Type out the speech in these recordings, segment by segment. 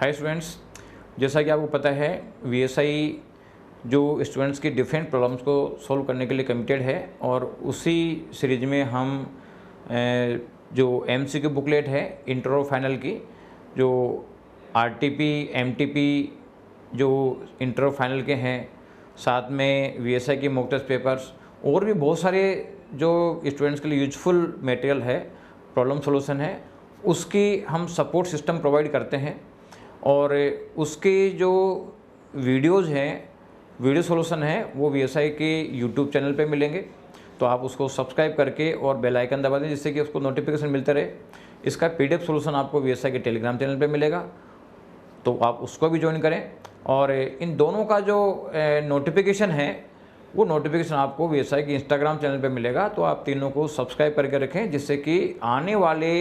Hi students, जैसा कि आपको पता है वीएसआई जो स्टूडेंट्स की डिफरेंट प्रॉब्लम्स को सॉल्व करने के लिए कमिटेड है और उसी सीरीज में हम जो एमसीक्यू बुकलेट है इंटर और फाइनल की, जो आरटीपी एमटीपी जो इंटर और फाइनल के हैं, साथ में वीएसआई के मॉक टेस्ट पेपर्स और भी बहुत सारे जो स्टूडेंट्स के लिए यूजफुल मटेरियल है, प्रॉब्लम सॉल्यूशन है, उसकी हम सपोर्ट सिस्टम प्रोवाइड करते हैं। और उसके जो वीडियोज़ हैं, वीडियो सॉल्यूशन है, वो वीएसआई के यूट्यूब चैनल पे मिलेंगे। तो आप उसको सब्सक्राइब करके और बेल आइकन दबा दें जिससे कि उसको नोटिफिकेशन मिलते रहे। इसका पीडीएफ सॉल्यूशन आपको वीएसआई के टेलीग्राम चैनल पे मिलेगा, तो आप उसको भी ज्वाइन करें। और इन दोनों का जो नोटिफिकेशन है वो नोटिफिकेशन आपको वीएसआई के इंस्टाग्राम चैनल पे मिलेगा। तो आप तीनों को सब्सक्राइब करके रखें जिससे कि आने वाले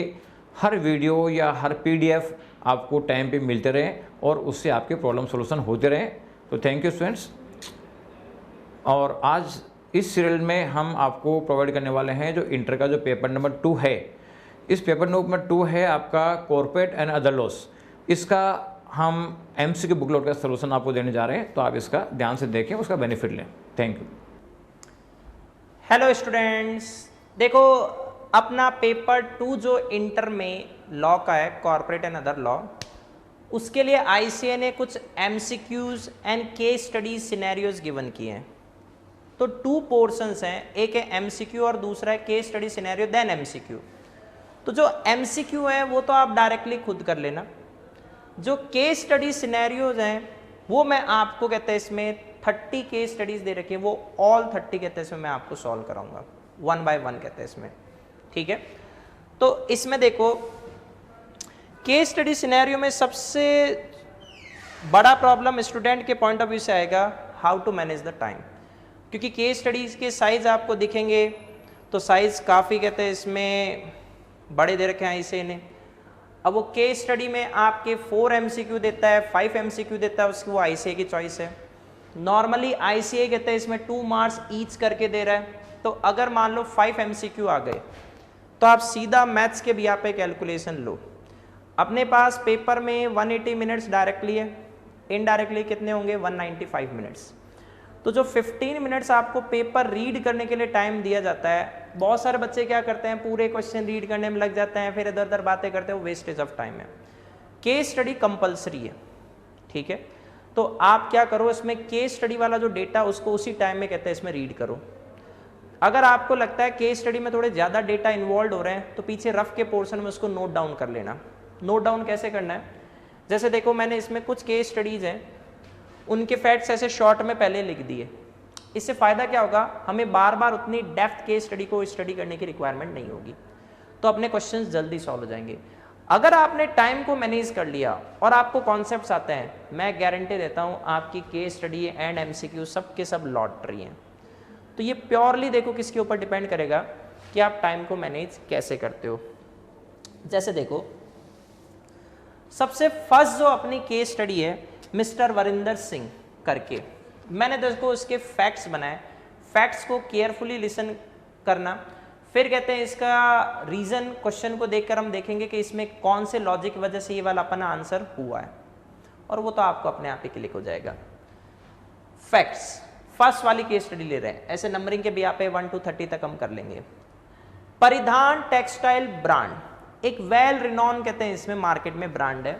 हर वीडियो या हर पीडीएफ आपको टाइम पे मिलते रहें और उससे आपके प्रॉब्लम सॉल्यूशन होते रहें। तो थैंक यू स्टूडेंट्स। और आज इस सीरियल में हम आपको प्रोवाइड करने वाले हैं जो इंटर का जो पेपर नंबर 2 है। इस पेपर नंबर 2 है आपका कॉर्पोरेट एंड अदर लॉस। इसका हम एमसीक्यू बुकलेट का सलूशन आपको देने जा रहे हैं, तो आप इसका ध्यान से देखें, उसका बेनिफिट लें। Thank you. हेलो स्टूडेंट्स, देखो अपना पेपर 2 जो इंटर में लॉ का है, कॉर्पोरेट एंड अदर लॉ, उसके लिए आईसीए ने कुछ MCQs and case studies scenarios given किए हैं। तो 2 पोर्शंस हैं, एक है एमसीक्यू और दूसरा है case study scenario then MCQ. तो जो एमसीक्यू है वो तो आप डायरेक्टली खुद कर लेना, जो केस स्टडी सिनेरियोज हैं वो मैं आपको कहते हैं इसमें 30 केस स्टडीज दे रखी है, वो ऑल 30 कहते हैं इसमें मैं आपको सॉल्व कराऊंगा 1 बाय 1 कहते हैं इसमें, ठीक है। तो इसमें देखो केस स्टडी सिनेरियो में सबसे बड़ा प्रॉब्लम स्टूडेंट के पॉइंट ऑफ व्यू से आएगा how to manage the time, क्योंकि केस स्टडीज के साइज आपको दिखेंगे तो साइज काफ़ी कहते हैं इसमें बड़े दे रखे हैं इसे इन्हें। अब वो केस स्टडी में आपके 4 एमसीक्यू देता है, 5 एमसीक्यू देता है, उसकी वो आईसीए की चॉइस है। नॉर्मली आईसीए कहते हैं इसमें 2 मार्क्स ईच करके दे रहा है। तो अगर मान लो 5 एमसीक्यू आ गए तो आप सीधा मैथ्स के भी यहाँ पे कैलकुलेशन लो। अपने पास पेपर में 180 मिनट्स डायरेक्टली है, इनडायरेक्टली कितने होंगे 195 मिनट्स। तो जो 15 मिनट्स आपको पेपर रीड करने के लिए टाइम दिया जाता है, बहुत सारे बच्चे क्या करते हैं पूरे क्वेश्चन रीड करने में लग जाते हैं, फिर इधर उधर बातें करते हैं, वो वेस्टेज ऑफ टाइम है। केस स्टडी कंपलसरी है, ठीक है। तो आप क्या करो, इसमें केस स्टडी वाला जो डेटा उसको उसी टाइम में कहते हैं इसमें रीड करो। अगर आपको लगता है केस स्टडी में थोड़े ज़्यादा डेटा इन्वॉल्व हो रहे हैं तो पीछे रफ के पोर्शन में उसको नोट डाउन कर लेना। नोट डाउन कैसे करना है, जैसे देखो मैंने इसमें कुछ केस स्टडीज़ हैं, उनके फैक्ट्स ऐसे शॉर्ट में पहले लिख दिए। इससे फ़ायदा क्या होगा, हमें बार बार उतनी डेप्थ केस स्टडी को स्टडी करने की रिक्वायरमेंट नहीं होगी, तो अपने क्वेश्चंस जल्दी सॉल्व हो जाएंगे। अगर आपने टाइम को मैनेज कर लिया और आपको कॉन्सेप्ट्स आते हैं, मैं गारंटी देता हूँ आपकी केस स्टडी एंड एमसीक्यू सब के सब लॉटरी हैं। तो ये प्योरली देखो किसके ऊपर डिपेंड करेगा कि आप टाइम को मैनेज कैसे करते हो। जैसे देखो सबसे फर्स्ट जो अपनी केस स्टडी है मिस्टर वरिंदर सिंह करके, मैंने देखो उसके फैक्ट्स बनाए। फैक्ट्स को केयरफुली लिसन करना, फिर कहते हैं इसका रीजन क्वेश्चन को देखकर हम देखेंगे कि इसमें कौन से लॉजिक की वजह से ये वाला अपना आंसर हुआ है, और वो तो आपको अपने आप ही क्लिक हो जाएगा। फैक्ट्स फर्स्ट वाली केस स्टडी ले रहे हैं, ऐसे नंबरिंग के भी यहाँ पे 1 to 30 तक हम कर लेंगे। परिधान टेक्सटाइल ब्रांड एक वेल रिनॉन कहते हैं इसमें मार्केट में ब्रांड है,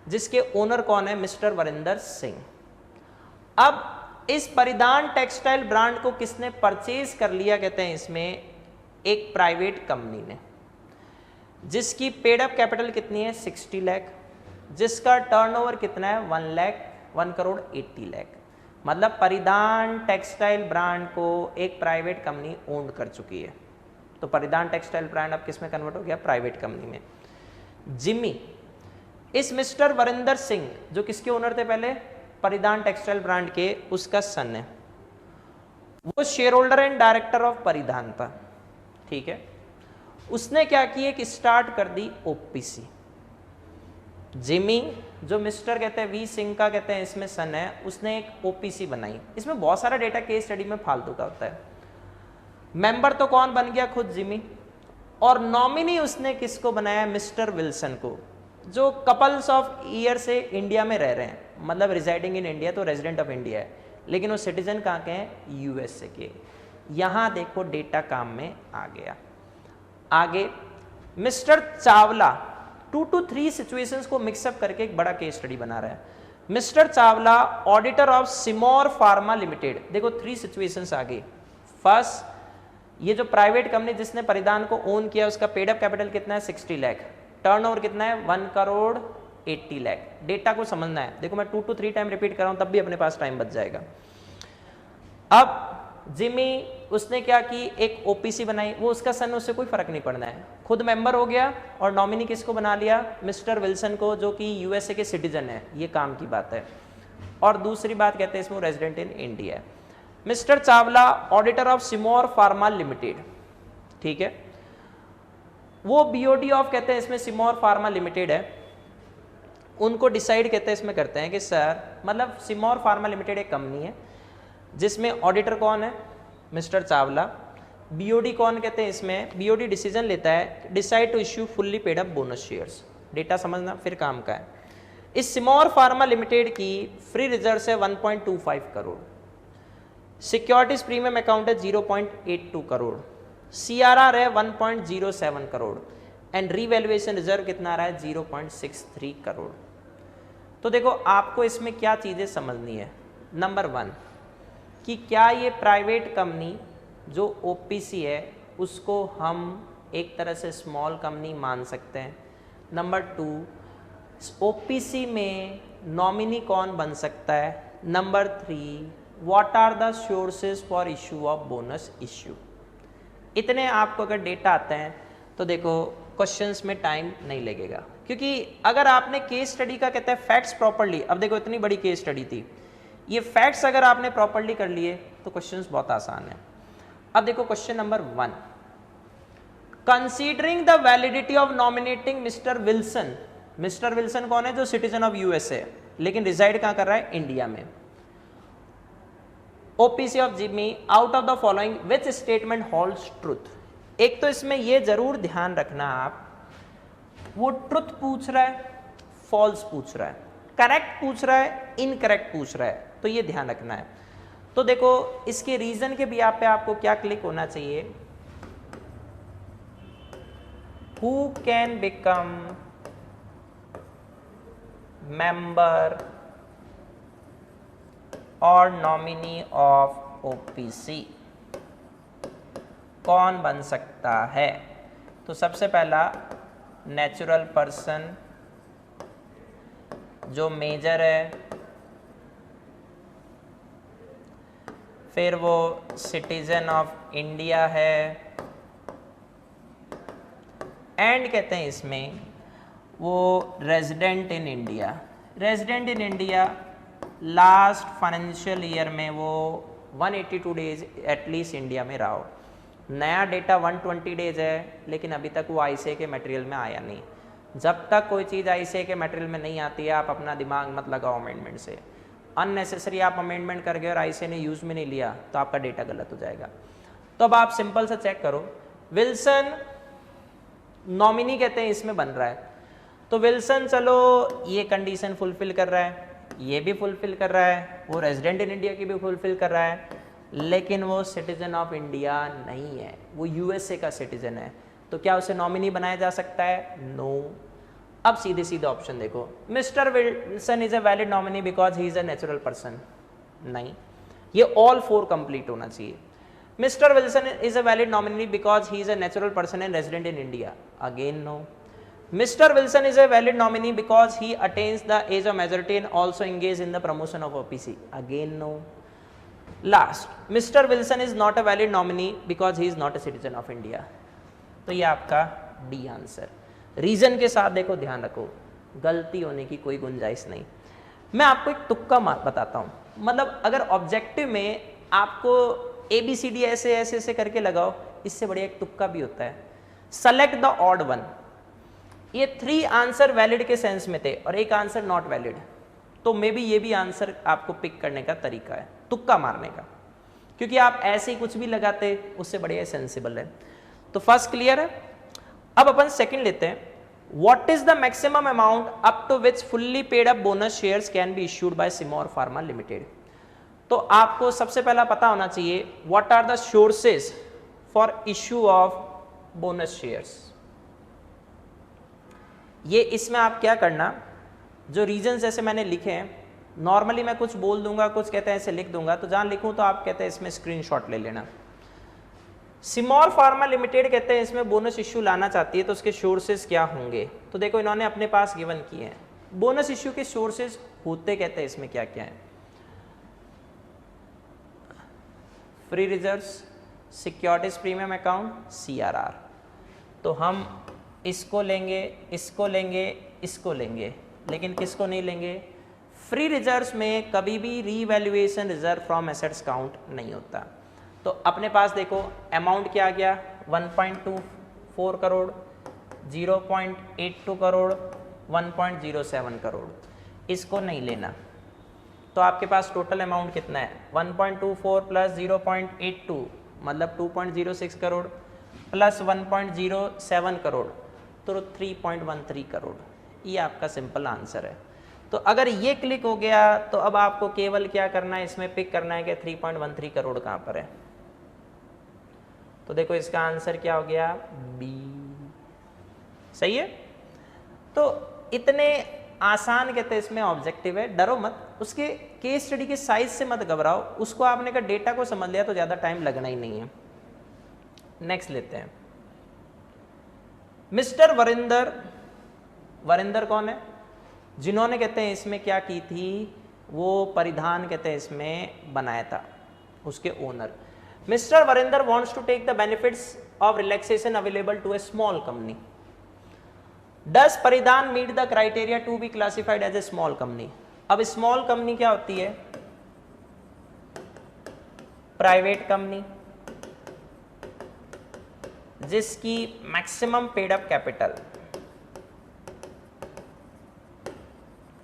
जिसके ओनर कौन है, मिस्टर वरिंदर सिंह। अब इस परिधान टेक्सटाइल ब्रांड को किसने परचेज कर लिया, कहते हैं इसमें एक प्राइवेट कंपनी ने, जिसकी पेड अप कैपिटल कितनी है 60 लाख, जिसका टर्नओवर कितना है 1 करोड़ 80 लाख। मतलब परिधान टेक्सटाइल ब्रांड को एक प्राइवेट कंपनी ओन कर चुकी है। तो परिधान टेक्सटाइल ब्रांड अब किस में कन्वर्ट हो गया, प्राइवेट कंपनी में। जिमी, इस मिस्टर वरिंदर सिंह जो किसके ओनर थे पहले, परिधान टेक्सटाइल ब्रांड के, उसका सन है, वो share holder and director of परिधान था, ठीक है। उसने क्या किया कि स्टार्ट कर दी ओपीसी। जिमी जो मिस्टर कहते हैं वी सिंह का कहते हैं इसमें सन है, उसने एक ओपीसी बनाई। इसमें बहुत सारा डेटा केस स्टडी में फालतू का होता है। मेंबर तो कौन बन गया, खुद जिमी, और नॉमिनी उसने किसको बनाया, मिस्टर विल्सन को। जो कपल्स ऑफ ईयर से इंडिया में रह रहे हैं, मतलब रिजाइडिंग इन इंडिया, तो रेजिडेंट ऑफ इंडिया है, लेकिन वो सिटीजन कहाँ के हैं, यूएसए के। यहाँ देखो डेटा काम में आ गया। आगे मिस्टर चावला 2 to 3 सिचुएशंस को मिक्सअप करके एक बड़ा केस स्टडी बना रहा है। Mister Chawla auditor of सिमोर pharma limited. देखो 3 सिचुएशंस आ गई। फर्स्ट, ये जो प्राइवेट कंपनी जिसने परिधान को ओन किया उसका पेड अप कैपिटल कितना है, 60 लाख, टर्नओवर कितना है, 1 करोड़ 80 लाख। डेटा को समझना है। देखो मैं 2 to 3 टाइम रिपीट कर रहा हूं तब भी अपने पास टाइम बच जाएगा। अब जिमी उसने क्या की, एक ओपीसी बनाई, वो उसका सन, उससे कोई फर्क नहीं पड़ना है, खुद मेंबर हो गया और नॉमिनी किसको बना लिया, मिस्टर विल्सन को, जो कि यूएसए के सिटीजन है। ये काम की बात है। और दूसरी बात कहते हैं इसमें resident in India. Mister Chawla auditor of सिमोर pharma limited, ठीक है, वो बीओडी ऑफ कहते हैं इसमें सिमोर फार्मा लिमिटेड है, उनको डिसाइड कहते हैं इसमें करते हैं कि सर, मतलब सिमोर फार्मा लिमिटेड एक कंपनी है जिसमें ऑडिटर कौन है, मिस्टर चावला। बीओडी कौन कहते हैं इसमें, बीओडी डिसीजन लेता है, decide to issue fully paid up bonus shares. Data समझना फिर काम का है। इस सिमोर फार्मा लिमिटेड की फ्री रिजर्व है 1.25 करोड़, सिक्योरिटीज प्रीमियम अकाउंट है 0.82 करोड़, सीआरआर है 1.07 करोड़ एंड रीवैल्यूएशन रिजर्व कितना आ रहा है, 0.63 करोड़। तो देखो आपको इसमें क्या चीजें समझनी है। नंबर 1 कि क्या ये प्राइवेट कंपनी जो ओपीसी है उसको हम एक तरह से स्मॉल कंपनी मान सकते हैं। नंबर 2 ओपीसी में नॉमिनी कौन बन सकता है। Number 3 what are the sources for issue of bonus issue. इतने आपको अगर डेटा आते हैं तो देखो क्वेश्चंस में टाइम नहीं लगेगा, क्योंकि अगर आपने केस स्टडी का कहते हैं फैक्ट्स प्रॉपर्ली, अब देखो इतनी बड़ी केस स्टडी थी, ये फैक्ट्स अगर आपने प्रॉपर्ली कर लिए तो क्वेश्चंस बहुत आसान है। अब देखो question number 1, considering the validity of nominating mister Wilson. Mister Wilson कौन है, जो सिटीजन ऑफ यूएसए लेकिन रिजाइड कहां कर रहा है, इंडिया में। OPC of Jimmy out of the following which statement holds truth. एक तो इसमें यह जरूर ध्यान रखना आप, वो ट्रुथ पूछ रहा है, फॉल्स पूछ रहा है, करेक्ट पूछ रहा है, इनकरेक्ट पूछ रहा है, तो ये ध्यान रखना है। तो देखो इसके रीजन के भी आप पे आपको क्या क्लिक होना चाहिए, हु कैन बिकम मेंबर और नॉमिनी ऑफ ओपीसी, कौन बन सकता है। तो सबसे पहला नेचुरल पर्सन जो मेजर है, फिर वो सिटीजन ऑफ इंडिया है, एंड कहते हैं इसमें वो resident in India. Resident in India last financial year में वो 182 डेज एटलीस्ट इंडिया में रहा हो। नया डेटा 120 डेज है, लेकिन अभी तक वो आईसीए के मटेरियल में आया नहीं। जब तक कोई चीज़ आईसीए के मटेरियल में नहीं आती है आप अपना दिमाग मत लगाओ अमेंडमेंट से। अननेसेसरी आप अमेंडमेंट कर गए और आईसीए ने यूज़ में नहीं लिया तो आपका डेटा गलत हो जाएगा। तो अब आप सिंपल से चेक करो, विल्सन नॉमिनी कहते हैं इसमें बन रहा है, तो विल्सन चलो ये कंडीशन फुलफिल कर रहा है, ये भी फुलफिल कर रहा है, वो रेजिडेंट इन इंडिया की भी फुलफिल कर रहा है, लेकिन वो सिटीजन ऑफ इंडिया नहीं है, वो यूएसए का सिटीजन है। तो क्या उसे नॉमिनी बनाया जा सकता है, नो। अब सीधे सीधे ऑप्शन देखो, mister Wilson is a valid nominee because he is a natural person, नहीं, ये ऑल 4 कंप्लीट होना चाहिए। Mister Wilson is a valid nominee because he is a natural person and resident in India, again no. Mr. Wilson is a valid nominee because he attains the age of majority and also engaged in the promotion of OPC. Again, no. Last, Mr. Wilson is not a valid nominee because he is not a citizen of India. तो ये आपका D answer. Reason के साथ देखो, ध्यान रखो, गलती होने की कोई गुंजाइश नहीं। मैं आपको एक तुक्का बताता हूँ, मतलब अगर ऑब्जेक्टिव में आपको ABCD ऐसे ऐसे ऐसे करके लगाओ, इससे बढ़िया एक तुक्का भी होता है। Select the odd one. ये 3 आंसर वैलिड के सेंस में थे और एक आंसर नॉट वैलिड, तो मे बी ये भी आंसर आपको पिक करने का तरीका है, तुक्का मारने का, क्योंकि आप ऐसे ही कुछ भी लगाते उससे बढ़िया सेंसिबल है। तो फर्स्ट क्लियर है। अब अपन सेकंड लेते हैं, what is the maximum amount up to which fully paid up bonus shares can be issued by Simor pharma limited. तो आपको सबसे पहला पता होना चाहिए what are the sources for issue of bonus shares. ये इसमें आप क्या करना, जो रीजन जैसे मैंने लिखे हैं, नॉर्मली मैं कुछ बोल दूंगा, कुछ कहते हैं ऐसे लिख दूंगा, तो जहां लिखूं तो आप कहते हैं इसमें स्क्रीनशॉट ले लेना। सिमोर फार्मा लिमिटेड कहते हैं इसमें बोनस इश्यू लाना चाहती है, तो उसके सोर्सेज क्या होंगे। तो देखो इन्होंने अपने पास गिवन किए हैं बोनस इश्यू के सोर्सेज होते, कहते हैं इसमें क्या क्या है। Free reserves, securities premium account, CRR। तो हम इसको लेंगे, इसको लेंगे, इसको लेंगे, लेकिन किसको नहीं लेंगे? फ्री रिजर्व्स में कभी भी revaluation reserve from assets count नहीं होता। तो अपने पास देखो अमाउंट क्या आ गया, 1.24 करोड़, 0.82 करोड़, 1.07 करोड़, इसको नहीं लेना। तो आपके पास टोटल अमाउंट कितना है, 1.24 प्लस 0.82 मतलब 2.06 करोड़ प्लस 1.07 करोड़, तो 3.13 करोड़। ये आपका सिंपल आंसर है। तो अगर ये क्लिक हो गया तो अब आपको केवल क्या करना है, इसमें पिक करना है कि 3.13 करोड़ कहाँ पर है। तो देखो इसका आंसर क्या हो गया, B। सही है। तो इतने आसान कहते हैं इसमें ऑब्जेक्टिव है, डरो मत, उसके केस स्टडी के साइज से मत घबराओ, उसको आपने का डेटा को समझ लिया तो ज़्यादा टाइम लगना ही नहीं है। नेक्स्ट लेते हैं, मिस्टर वरिंदर। वरिंदर कौन है? जिन्होंने कहते हैं इसमें क्या की थी, वो परिधान कहते हैं इसमें बनाया था, उसके owner. Mister Varinder wants to take the benefits of relaxation available to a small company. Does Paridhan meet the criteria to be classified as a small company. अब स्मॉल कंपनी क्या होती है? प्राइवेट कंपनी जिसकी मैक्सिमम पेड अप कैपिटल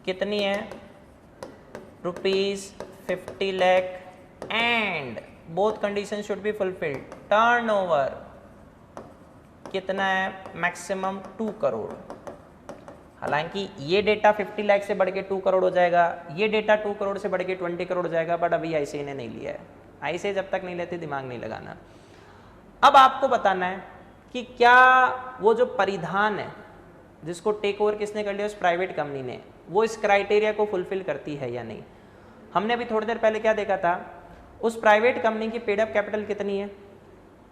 कितनी है, ₹50 lakh, and both condition should be fulfilled. Turnover कितना है, maximum 2 crore. हालांकि ये डेटा 50 लाख से बढ़ के 2 करोड़ हो जाएगा, ये डेटा 2 करोड़ से बढ़ के 20 करोड़ हो जाएगा, बट अभी ICAI ने नहीं लिया है। ICAI जब तक नहीं लेती दिमाग नहीं लगाना। अब आपको बताना है कि क्या वो जो परिधान है जिसको टेक ओवर किसने कर लिया, उस प्राइवेट कंपनी ने, वो इस क्राइटेरिया को फुलफिल करती है या नहीं। हमने अभी थोड़ी देर पहले क्या देखा था, उस प्राइवेट कंपनी की पेड अप कैपिटल कितनी है,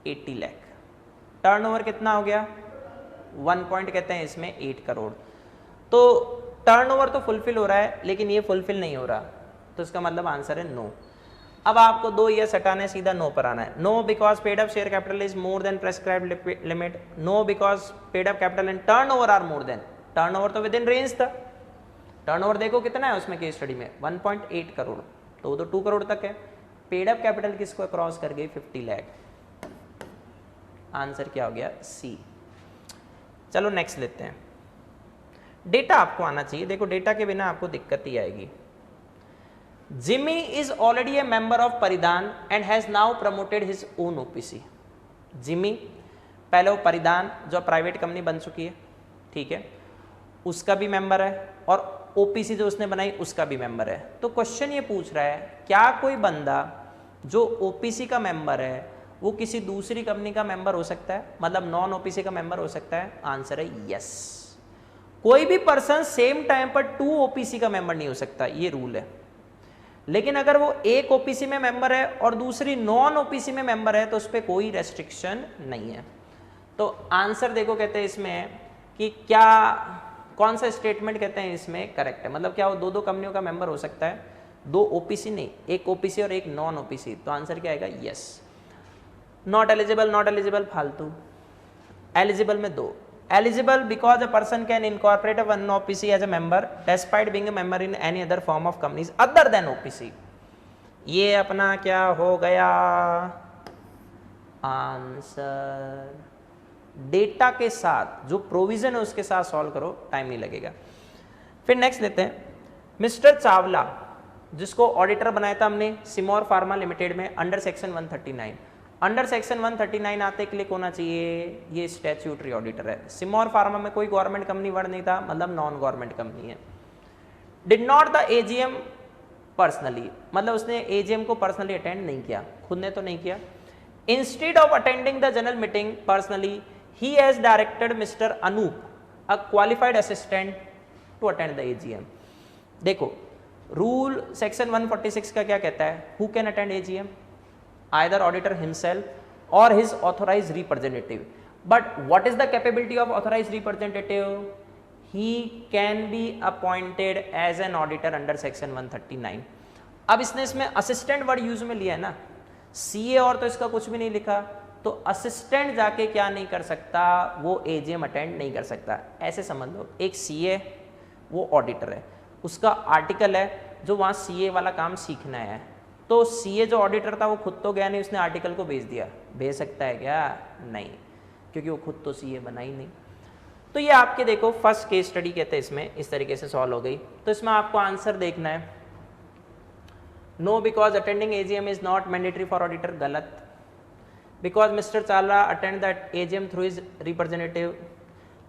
80 लाख। टर्नओवर कितना हो गया, 1 पॉइंट कहते हैं इसमें 8 करोड़। तो टर्नओवर तो फुलफिल हो रहा है लेकिन ये फुलफिल नहीं हो रहा, तो इसका मतलब आंसर है नो। अब आपको 2 ईयर्स हटाने, सीधा नो पर आना है। No because paid up share capital is more than prescribed limit. No because paid up capital and turnover are more than. Turnover तो विद इन रेंज था। टर्नओवर देखो कितना है उसमें केस स्टडी में, 1.8 करोड़, तो वो तो 2 करोड़ तक है। पेड अप कैपिटल किसको क्रॉस कर गई, 50 लाख। आंसर क्या हो गया, सी। चलो नेक्स्ट लेते हैं। डेटा आपको आना चाहिए, देखो डेटा के बिना आपको दिक्कत ही आएगी। Jimmy is already a member of Paridhan and has now promoted his own OPC. Jimmy पहले वो परिधान जो प्राइवेट कंपनी बन चुकी है, ठीक है, उसका भी मेंबर है, और ओपीसी जो उसने बनाई उसका भी मेंबर है। तो क्वेश्चन ये पूछ रहा है, क्या कोई बंदा जो ओपीसी का मेंबर है वो किसी दूसरी कंपनी का मेंबर हो सकता है, मतलब नॉन ओपीसी का मेंबर हो सकता है? आंसर है यस। कोई भी पर्सन सेम टाइम पर 2 ओपीसी का मेंबर नहीं हो सकता, ये रूल है। लेकिन अगर वो एक ओपीसी में मेंबर है और दूसरी नॉन ओपीसी में मेंबर है तो उस पर कोई रेस्ट्रिक्शन नहीं है। तो आंसर देखो कहते हैं इसमें कि क्या, कौन सा स्टेटमेंट कहते हैं इसमें करेक्ट है, मतलब क्या वो 2 कंपनियों का मेंबर हो सकता है, 2 ओपीसी नहीं, एक ओपीसी और एक नॉन ओपीसी। तो आंसर क्या आएगा, yes. Not eligible, not eligible फालतू, एलिजिबल में 2। Eligible because a person can incorporate a one OPC as a member despite being a member in any other form of companies other than OPC। ये अपना क्या हो गया answer. Data के साथ जो प्रोविजन है उसके साथ सॉल्व करो, टाइम नहीं लगेगा। फिर नेक्स्ट लेते हैं, मिस्टर चावला जिसको ऑडिटर बनाया था हमने सिमोर फार्मा लिमिटेड में अंडर सेक्शन 139। अंडर सेक्शन 139 आते क्लिक होना चाहिए, ये स्टैट्यूटरी ऑडिटर है। सिमोर फार्मा में कोई गवर्नमेंट कंपनी वर्ड नहीं था, मतलब नॉन गवर्नमेंट कंपनी है। Did not the AGM personally, मतलब उसने एजीएम को पर्सनली अटेंड नहीं किया, खुद ने तो नहीं किया। Instead of attending the general meeting personally ही has directed Mister Anoop a qualified assistant to attend the AGM. देखो रूल सेक्शन 146 का क्या कहता है, who can attend AGM, either auditor himself और his authorised representative. But what is the capability of authorised representative, he can be appointed as an auditor under section 139। अब इसने इसमें assistant word use में लिया है ना, सीए और तो इसका कुछ भी नहीं लिखा, तो असिस्टेंट जाके क्या नहीं कर सकता, वो एजीएम अटेंड नहीं कर सकता। ऐसे समझ लो एक सीए वो ऑडिटर है, उसका आर्टिकल है जो वहाँ सीए वाला काम सीखना है, तो सीए जो ऑडिटर था वो खुद तो गया नहीं, उसने आर्टिकल को भेज दिया, भेज सकता है क्या, नहीं, क्योंकि वो खुद तो सीए बना ही नहीं। तो ये आपके देखो फर्स्ट केस स्टडी कहते हैं, इसमें इस तरीके से सॉल्व हो गई। तो इसमें आपको आंसर देखना है, no because attending AGM is not mandatory for auditor, गलत। Because Mister Chawla attend that AGM through his representative,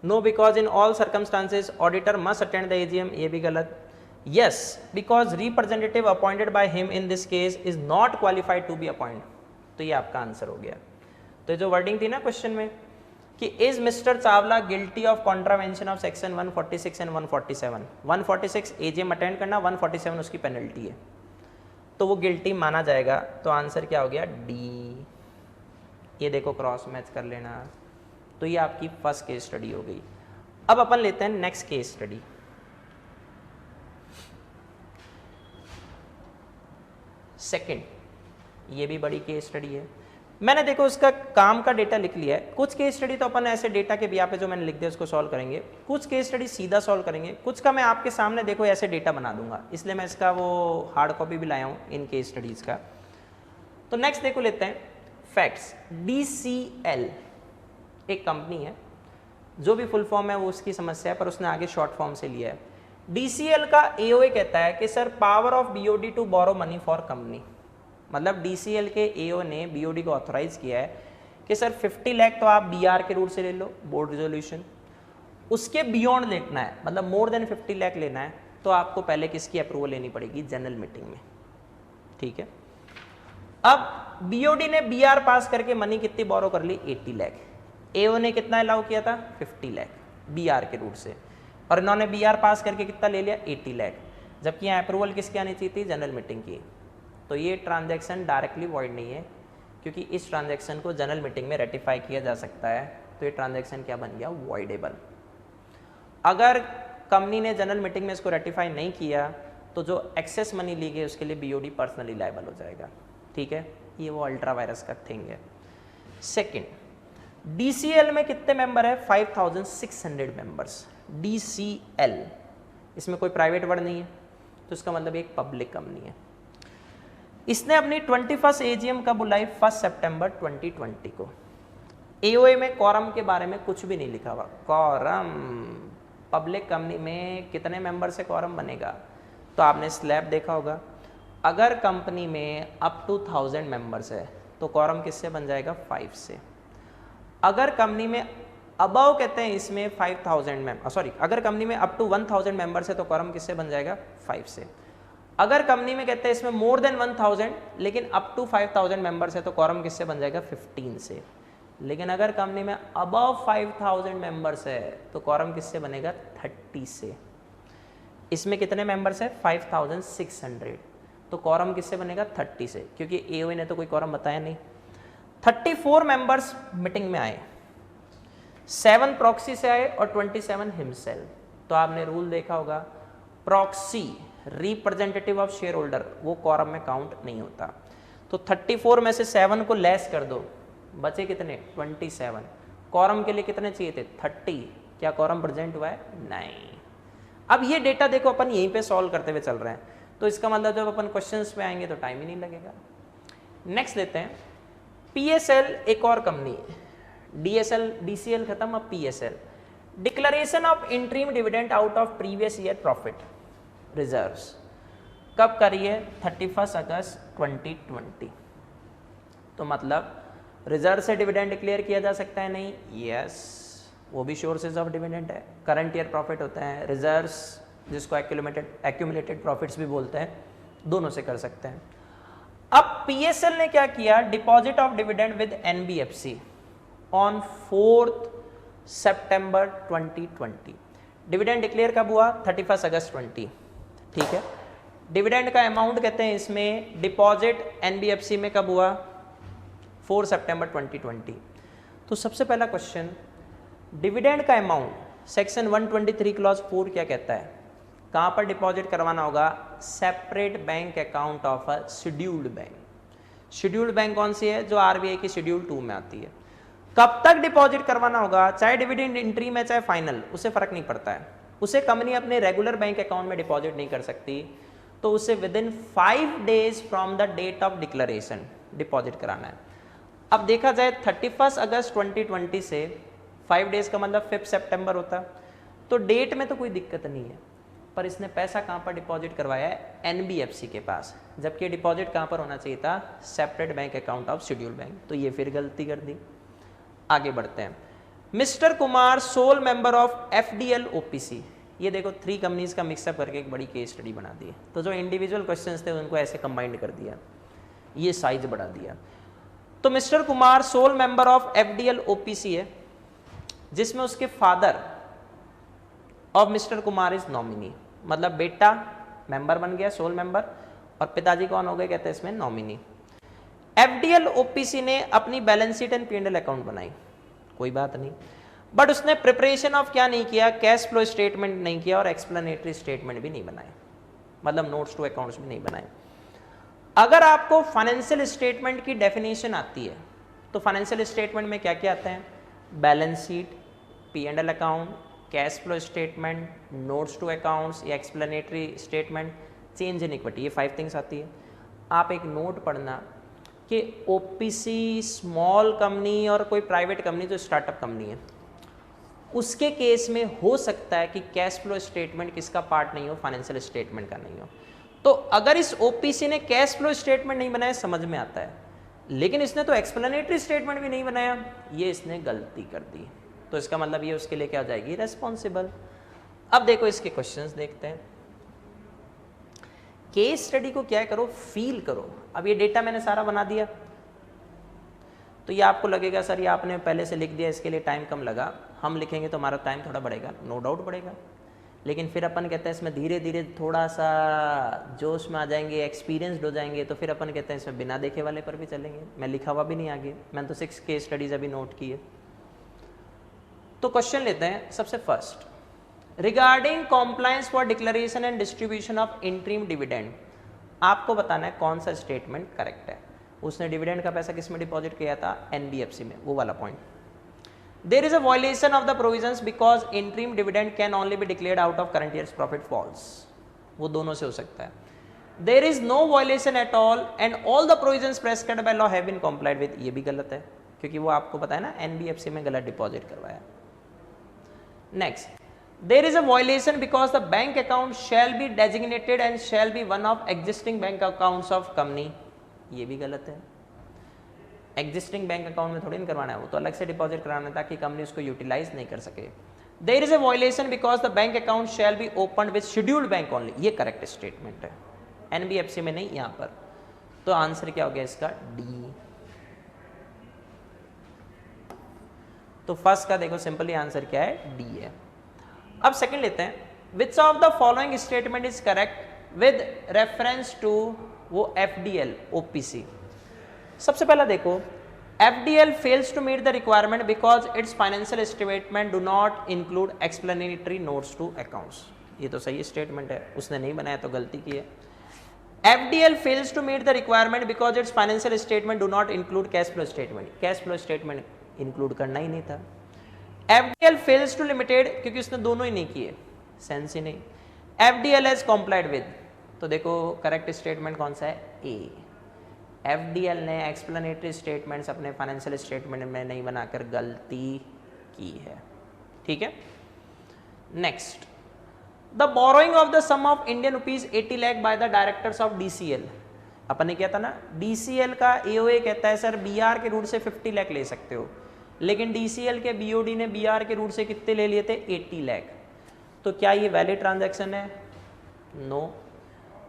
no because in all circumstances auditor must attend the AGM, ये भी गलत। Yes because representative appointed by him in this case is not qualified to be appoint, तो ये आपका answer हो गया। तो जो वर्डिंग थी ना क्वेश्चन में कि is mister Chawla guilty of contravention of section 146 and 147, 146 AGM attend करना, 147 उसकी पेनल्टी है, तो वो गिल्टी माना जाएगा। तो आंसर क्या हो गया, डी। ये देखो क्रॉस मैच कर लेना। तो ये आपकी फर्स्ट केस स्टडी हो गई। अब अपन लेते हैं नेक्स्ट केस स्टडी। सेकंड, ये भी बड़ी केस स्टडी है। मैंने देखो उसका काम का डेटा लिख लिया है। कुछ केस स्टडी तो अपन ऐसे डेटा के बिया पे जो मैंने लिख दिया उसको सॉल्व करेंगे, कुछ केस स्टडी सीधा सॉल्व करेंगे, कुछ का मैं आपके सामने देखो ऐसे डेटा बना दूंगा, इसलिए मैं इसका वो हार्ड कॉपी भी लाया हूँ इन केस स्टडीज का। तो नेक्स्ट देखो लेते हैं फैक्ट्स। DCL एक कंपनी है, जो भी फुल फॉर्म है वो उसकी समस्या है, पर उसने आगे शॉर्ट फॉर्म से लिया है। DCL का AOA कहता है कि sir power of BOD to borrow money for company, मतलब DCL के AO ने BOD को ऑथोराइज किया है कि सर 50 लाख तो आप BR के रूट से ले लो, बोर्ड रेजोल्यूशन, उसके बियॉन्ड देखना है, मतलब मोर देन 50 लाख लेना है, तो आपको पहले किसकी अप्रूवल लेनी पड़ेगी, जनरल मीटिंग में, ठीक है। अब BOD ने BR पास करके मनी कितनी बोरो कर ली, 80 लाख, AO ने कितना अलाउ किया था, 50 लाख BR के रूट से, और इन्होंने BR पास करके कितना ले लिया, 80 लाख, जबकि यहाँ अप्रूवल किसकी आनी चाहिए थी, जनरल मीटिंग की। तो ये ट्रांजैक्शन डायरेक्टली वॉइड नहीं है, क्योंकि इस ट्रांजैक्शन को जनरल मीटिंग में रेटिफाई किया जा सकता है, तो ये ट्रांजैक्शन क्या बन गया, वॉइडेबल। अगर कंपनी ने जनरल मीटिंग में इसको रेटिफाई नहीं किया तो जो एक्सेस मनी ली गई उसके लिए BOD पर्सनली लायबल हो जाएगा, ठीक है। ये वो अल्ट्रा वायरस का थिंग है। सेकेंड, DCL में कितने मेंबर है, 5600 मेंबर्स। DCL, इसमें कोई प्राइवेट वर्ड नहीं है, तो इसका मतलब एक पब्लिक कंपनी है। इसने अपनी 21st AGM कब बुलाई, 1 सितंबर 2020 को। AOA में कॉरम के बारे में कुछ भी नहीं लिखा हुआ। कॉरम, पब्लिक कंपनी में कितने मेंबर से कॉरम बनेगा, तो आपने स्लैब देखा होगा, अगर कंपनी में अप टू 1000 मेंबर्स है तो कॉरम किससे बन जाएगा, 5 से। अगर कंपनी में अबव कहते हैं इसमें 5000 मेंबर, सॉरी, अगर कंपनी में अप टू 1000 मेंबर्स है तो कॉरम किससे बन जाएगा, 5 से। अगर कंपनी में कहते हैं इसमें मोर देन 1000 लेकिन अप टू 5000 मेंबर्स है तो कॉरम किससे बन जाएगा, 15 से। लेकिन अगर कंपनी में अबव 5000 मेंबर्स है तो कॉरम किससे बनेगा, 30 से। इसमें कितने मेंबर्स है, 5600, तो कॉरम किससे बनेगा, 30 से, क्योंकि AOA ने तो कोई कॉरम बताया नहीं। 34 मेंबर्स मीटिंग में आए, 7 प्रॉक्सी से आए और 27 हिमसेल्फ। तो आपने रूल देखा होगा, proxy representative of share holder वो कॉरम में काउंट नहीं होता। तो 34 में से 7 को लेस कर दो, बचे कितने, 27। कॉरम के लिए कितने चाहिए थे, 30। क्या कॉरम प्रेजेंट हुआ है, नहीं। अब ये डेटा देखो अपन यहीं पे सॉल्व करते हुए चल रहे हैं, तो इसका मतलब जब अपन क्वेश्चंस पे आएंगे तो टाइम ही नहीं लगेगा। नेक्स्ट लेते हैं PSL, एक और कंपनी, DCL खत्म, अब PSL। Declaration of interim dividend out of previous year profit reserves कब करी है, 31 अगस्त 2020। तो मतलब रिजर्व से डिविडेंड डिक्लेयर किया जा सकता है? नहीं, यस, वो भी सोर्सेज ऑफ डिविडेंड है। करंट ईयर प्रॉफिट होते हैं, रिजर्व्स जिसको एक्यूमुलेटेड प्रॉफिट्स भी बोलते हैं, दोनों से कर सकते हैं। अब पीएसएल ने क्या किया, deposit of dividend with NBFC on 4 September 2020। Dividend declare कब हुआ? 31 अगस्त 20, ठीक है। डिविडेंड का अमाउंट कहते हैं इसमें, डिपॉजिट एनबीएफसी में कब हुआ? 4 सितंबर 2020। तो सबसे पहला क्वेश्चन, डिविडेंड का अमाउंट सेक्शन 123 क्लॉज 4 क्या कहता है? कहां पर डिपॉजिट करवाना होगा? Separate bank account of a scheduled bank. Scheduled bank कौन सी है? जो आरबीआई की शेड्यूल 2 में आती है। कब तक डिपॉजिट करवाना होगा? चाहे डिविडेंड एंट्री में चाहे फाइनल, उसे फर्क नहीं पड़ता है। उसे कंपनी अपने रेगुलर बैंक अकाउंट में डिपॉजिट नहीं कर सकती, तो उसे within 5 days from the date of declaration deposit कराना है। अब देखा जाए 31 अगस्त 2020 से 5 डेज का मतलब 5 सितंबर होता, तो डेट में तो कोई दिक्कत नहीं है, पर इसने पैसा कहां पर डिपॉजिट करवाया है? एनबीएफसी के पास, जबकि डिपॉजिट कहां पर होना चाहिए था? Separate bank account of schedule bank. तो ये फिर गलती कर दी। आगे बढ़ते हैं। Mister Kumar sole member of FDL OPC. ये देखो 3 कंपनीज का मिक्सअप करके एक बड़ी केस स्टडी बना दी है। तो जो इंडिविजुअल क्वेश्चंस थे उनको ऐसे कंबाइंड कर दिया, ये साइज बढ़ा दिया। तो Mister Kumar sole member of FDL OPC है, जिसमें उसके father of Mister Kumar is nominee, मतलब बेटा मेंबर बन गया सोल मेंबर, और पिताजी कौन हो गए? कहते हैं इसमें नॉमिनी। एफडीएल ओपीसी ने अपनी balance sheet and P&L account बनाई, कोई बात नहीं, बट उसने प्रिपरेशन ऑफ क्या नहीं किया? कैश फ्लो स्टेटमेंट नहीं किया और एक्सप्लेनेटरी स्टेटमेंट भी नहीं बनाए, मतलब नोट्स टू अकाउंट्स भी नहीं बनाए। अगर आपको फाइनेंशियल स्टेटमेंट की डेफिनेशन आती है, तो फाइनेंशियल स्टेटमेंट में क्या क्या आता है? Balance sheet, P and L account, cash flow statement, notes to accounts या explanatory statement, change in equity, ये 5 थिंग्स आती है। आप एक नोट पढ़ना कि ओपीसी स्मॉल कंपनी और कोई प्राइवेट कंपनी जो स्टार्टअप कंपनी है, उसके केस में हो सकता है कि कैश फ्लो स्टेटमेंट किसका पार्ट नहीं हो? फाइनेंशियल स्टेटमेंट का नहीं हो। तो अगर इस ओपीसी ने कैश फ्लो स्टेटमेंट नहीं बनाया, समझ में आता है, लेकिन इसने तो एक्सप्लेनेटरी स्टेटमेंट भी नहीं बनाया, ये इसने गलती कर दी, तो इसका मतलब ये उसके लिए क्या हो जाएगी? रेस्पॉन्सिबल। अब देखो इसके क्वेश्चंस देखते हैं। केस स्टडी को क्या करो? फील करो। अब ये डेटा मैंने सारा बना दिया, तो ये आपको लगेगा सर ये आपने पहले से लिख दिया, इसके लिए टाइम कम लगा। हम लिखेंगे तो हमारा टाइम थोड़ा बढ़ेगा, नो डाउट बढ़ेगा, लेकिन फिर अपन कहते हैं इसमें धीरे धीरे थोड़ा सा जोश में आ जाएंगे, एक्सपीरियंसड हो जाएंगे, तो फिर अपन कहते हैं इसमें बिना देखे वाले पर भी चलेंगे। मैं लिखा हुआ भी नहीं आगे, मैंने तो 6 केस स्टडीज अभी नोट की है। तो क्वेश्चन लेते हैं सबसे first, regarding compliance for declaration and distribution of interim dividend. आपको बताना है कौन सा स्टेटमेंट करेक्ट है। उसने डिविडेंड का पैसा किस में डिपॉजिट किया था? एनबीएफसी में, वो वाला point. There is a violation of the provisions because interim dividend can only be declared out of current year's profit falls, वो दोनों से हो सकता है। There is no violation at all and all the provisions prescribed by law have been complied with, ये भी गलत है, क्योंकि वो आपको पता है ना एनबीएफसी में गलत डिपॉजिट करवाया। Next, there is a violation because the bank account shall be designated and shall be one of existing bank accounts of company, ये भी गलत है। एग्जिस्टिंग बैंक अकाउंट में थोड़ी ना करवाना है, वो तो अलग से डिपॉजिट कराना है ताकि कंपनी उसको यूटिलाइज नहीं कर सके। There is a violation because the bank account shall be open with scheduled bank only, ये करेक्ट स्टेटमेंट है, एनबीएफसी में नहीं, यहाँ पर। तो आंसर क्या हो गया इसका? डी। तो फर्स्ट का देखो सिंपली आंसर क्या है? डी है। अब सेकंड लेते हैं, which of the following statement is correct with reference to वो एफडीएल ओपीसी। सबसे पहला देखो, FDL fails to meet the requirement because its financial statement do not include explanatory notes to accounts, ये तो सही स्टेटमेंट है, उसने नहीं बनाया तो गलती की है। FDL fails to meet the requirement because its financial statement do not include cash flow statement, cash flow statement include करना ही नहीं था। एफडीएल फेल्स टू लिमिटेड, क्योंकि उसने दोनों ही नहीं किए, सेंस ही नहीं। एफडीएल हैज कॉम्प्लाइड विद, तो देखो करेक्ट स्टेटमेंट कौन सा है? ए। एफडीएल ने एक्सप्लेनेटरी स्टेटमेंट्स अपने फाइनेंशियल स्टेटमेंट में नहीं बनाकर गलती की है, ठीक है। Next, the borrowing of the sum of Indian rupees 80 lakh by the directors of DCL, अपन ने किया था ना, DCL का AOA कहता है सर BR के रूट से 50 लाख ले सकते हो, लेकिन DCL के BOD ने BR के रूट से कितने ले लिए थे, 80 लाख। तो क्या ये वैलिड ट्रांजैक्शन है? नो।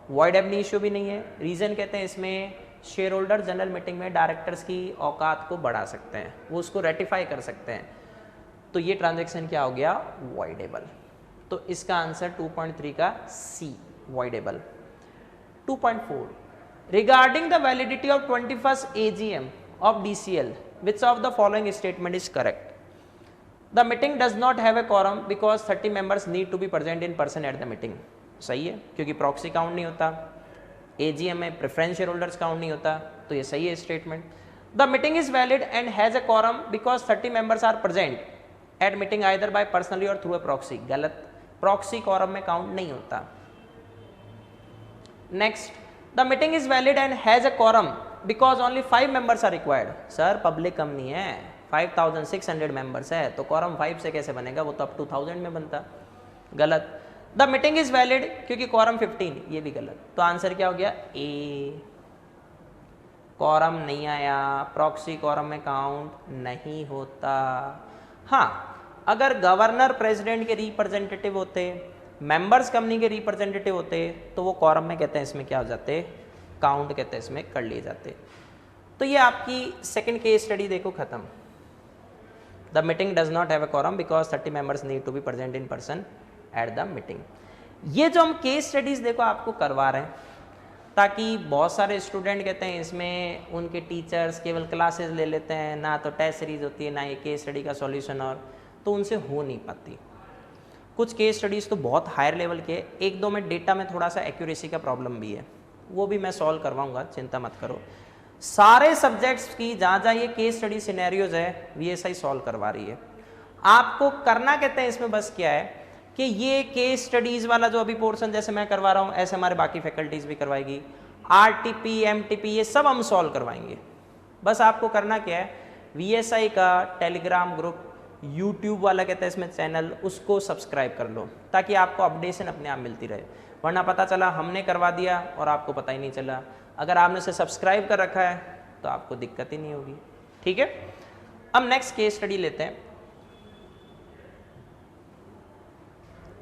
वॉइड एब इश्यू भी नहीं है। रीजन कहते हैं इसमें शेयर होल्डर जनरल मीटिंग में डायरेक्टर्स की औकात को बढ़ा सकते हैं, वो उसको रेटिफाई कर सकते हैं, तो ये ट्रांजैक्शन क्या हो गया, वॉइडेबल। तो इसका आंसर 2.3 का C, voidable. 2.4 regarding the validity of 21st AGM of DCL which of the following statement is correct? The meeting does not have a quorum because 30 members need to be present in person at the meeting. सही है, क्योंकि proxy count नहीं होता, AGM में preference share holders count नहीं होता, तो ये सही है statement. The meeting is valid and has a quorum because 30 members are present at meeting either by personally or through a proxy। गलत, प्रॉक्सी quorum में काउंट नहीं होता। Next, the meeting is valid and has a quorum because only 5 members are required। Sir public कम नहीं है, 5600 members है, तो quorum 5 से कैसे बनेगा, वो तो अब 2000 में बनता। गलत। द मीटिंग इज वैलिड क्योंकि quorum 15, ये भी गलत। तो आंसर क्या हो गया, ए। quorum नहीं आया, प्रॉक्सी quorum में काउंट नहीं होता। हाँ, अगर गवर्नर प्रेसिडेंट के रिप्रेजेंटेटिव होते, मेंबर्स कंपनी के रिप्रेजेंटेटिव होते, तो वो quorum में कहते हैं इसमें क्या हो जाते, काउंट कहते हैं इसमें कर लिए जाते। तो ये आपकी सेकंड केस स्टडी देखो खत्म। The meeting does not have a quorum because 30 members need to be present in person at the meeting. ये जो हम केस स्टडीज देखो आपको करवा रहे हैं, ताकि बहुत सारे स्टूडेंट कहते हैं इसमें उनके टीचर्स केवल क्लासेस ले लेते हैं, ना तो टेस्ट सीरीज होती है, ना ये केस स्टडी का सॉल्यूशन, और तो उनसे हो नहीं पाती। कुछ केस स्टडीज़ तो बहुत हायर लेवल के, एक दो में डेटा में थोड़ा सा एक्यूरेसी का प्रॉब्लम भी है, वो भी मैं सॉल्व करवाऊंगा, चिंता मत करो। सारे सब्जेक्ट्स की जहाँ जहाँ ये केस स्टडी सिनेरियोज है VSI सॉल्व करवा रही है। आपको करना कहते हैं इसमें बस क्या है कि ये केस स्टडीज़ वाला जो अभी पोर्शन जैसे मैं करवा रहा हूँ, ऐसे हमारे बाकी फैकल्टीज़ भी करवाएगी। RTP MTP ये सब हम सॉल्व करवाएंगे। बस आपको करना क्या है, VSI का टेलीग्राम ग्रुप, YouTube वाला कहते हैं इसमें चैनल, उसको सब्सक्राइब कर लो, ताकि आपको अपडेशन अपने आप मिलती रहे। वरना पता चला हमने करवा दिया और आपको पता ही नहीं चला। अगर आपने उसे सब्सक्राइब कर रखा है तो आपको दिक्कत ही नहीं होगी। ठीक है, अब नेक्स्ट केस स्टडी लेते हैं,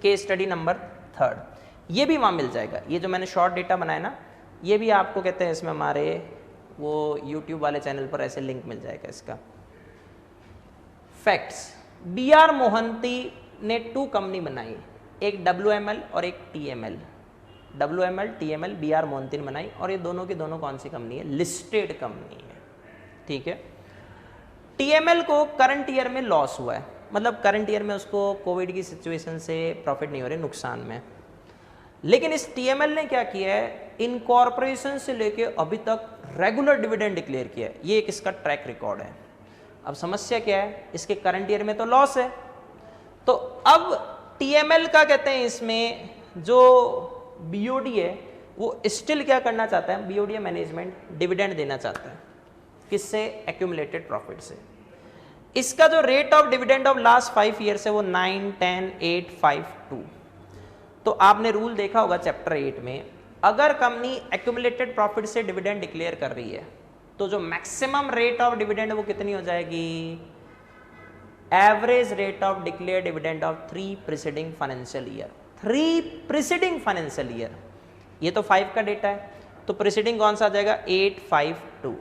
केस स्टडी नंबर 3। ये भी वहाँ मिल जाएगा, ये जो मैंने शॉर्ट डेटा बनाया ना, ये भी आपको कहते हैं इसमें हमारे वो YouTube वाले चैनल पर ऐसे लिंक मिल जाएगा इसका। फैक्ट्स, BR मोहंती ने 2 कंपनी बनाई, एक WML और एक TML। WML TML BR Mohanty ने बनाई, और ये दोनों की दोनों कौन सी कंपनी है, लिस्टेड कंपनी है। ठीक है, TML को करंट ईयर में लॉस हुआ है, मतलब करंट ईयर में उसको कोविड की सिचुएशन से प्रॉफिट नहीं हो रहे, नुकसान में। लेकिन इस TML ने क्या किया है, इनकॉर्पोरेशन से लेके अभी तक रेगुलर डिविडेंड डिक्लेयर किया है, ये एक इसका ट्रैक रिकॉर्ड है। अब समस्या क्या है, इसके करंट ईयर में तो लॉस है, तो अब TML का कहते हैं इसमें जो BOD है वो स्टिल क्या करना चाहता है, BOD मैनेजमेंट डिविडेंड देना चाहता है, किससे, एक्यूमुलेटेड प्रॉफिट से। इसका जो rate of dividend of last 5 year है वो 9, 10, 8, 5, 2। तो आपने रूल देखा होगा चैप्टर 8 में, अगर कंपनी एक्यूमुलेटेड प्रॉफिट से डिविडेंड डिक्लेयर कर रही है तो जो मैक्सिमम रेट ऑफ डिविडेंड वो कितनी हो जाएगी, average rate of declare dividend of 3 preceding financial year. 3 preceding financial year, ये तो 5 का डेटा है, तो प्रीसीडिंग कौन सा आ जाएगा, 8, 5, 2।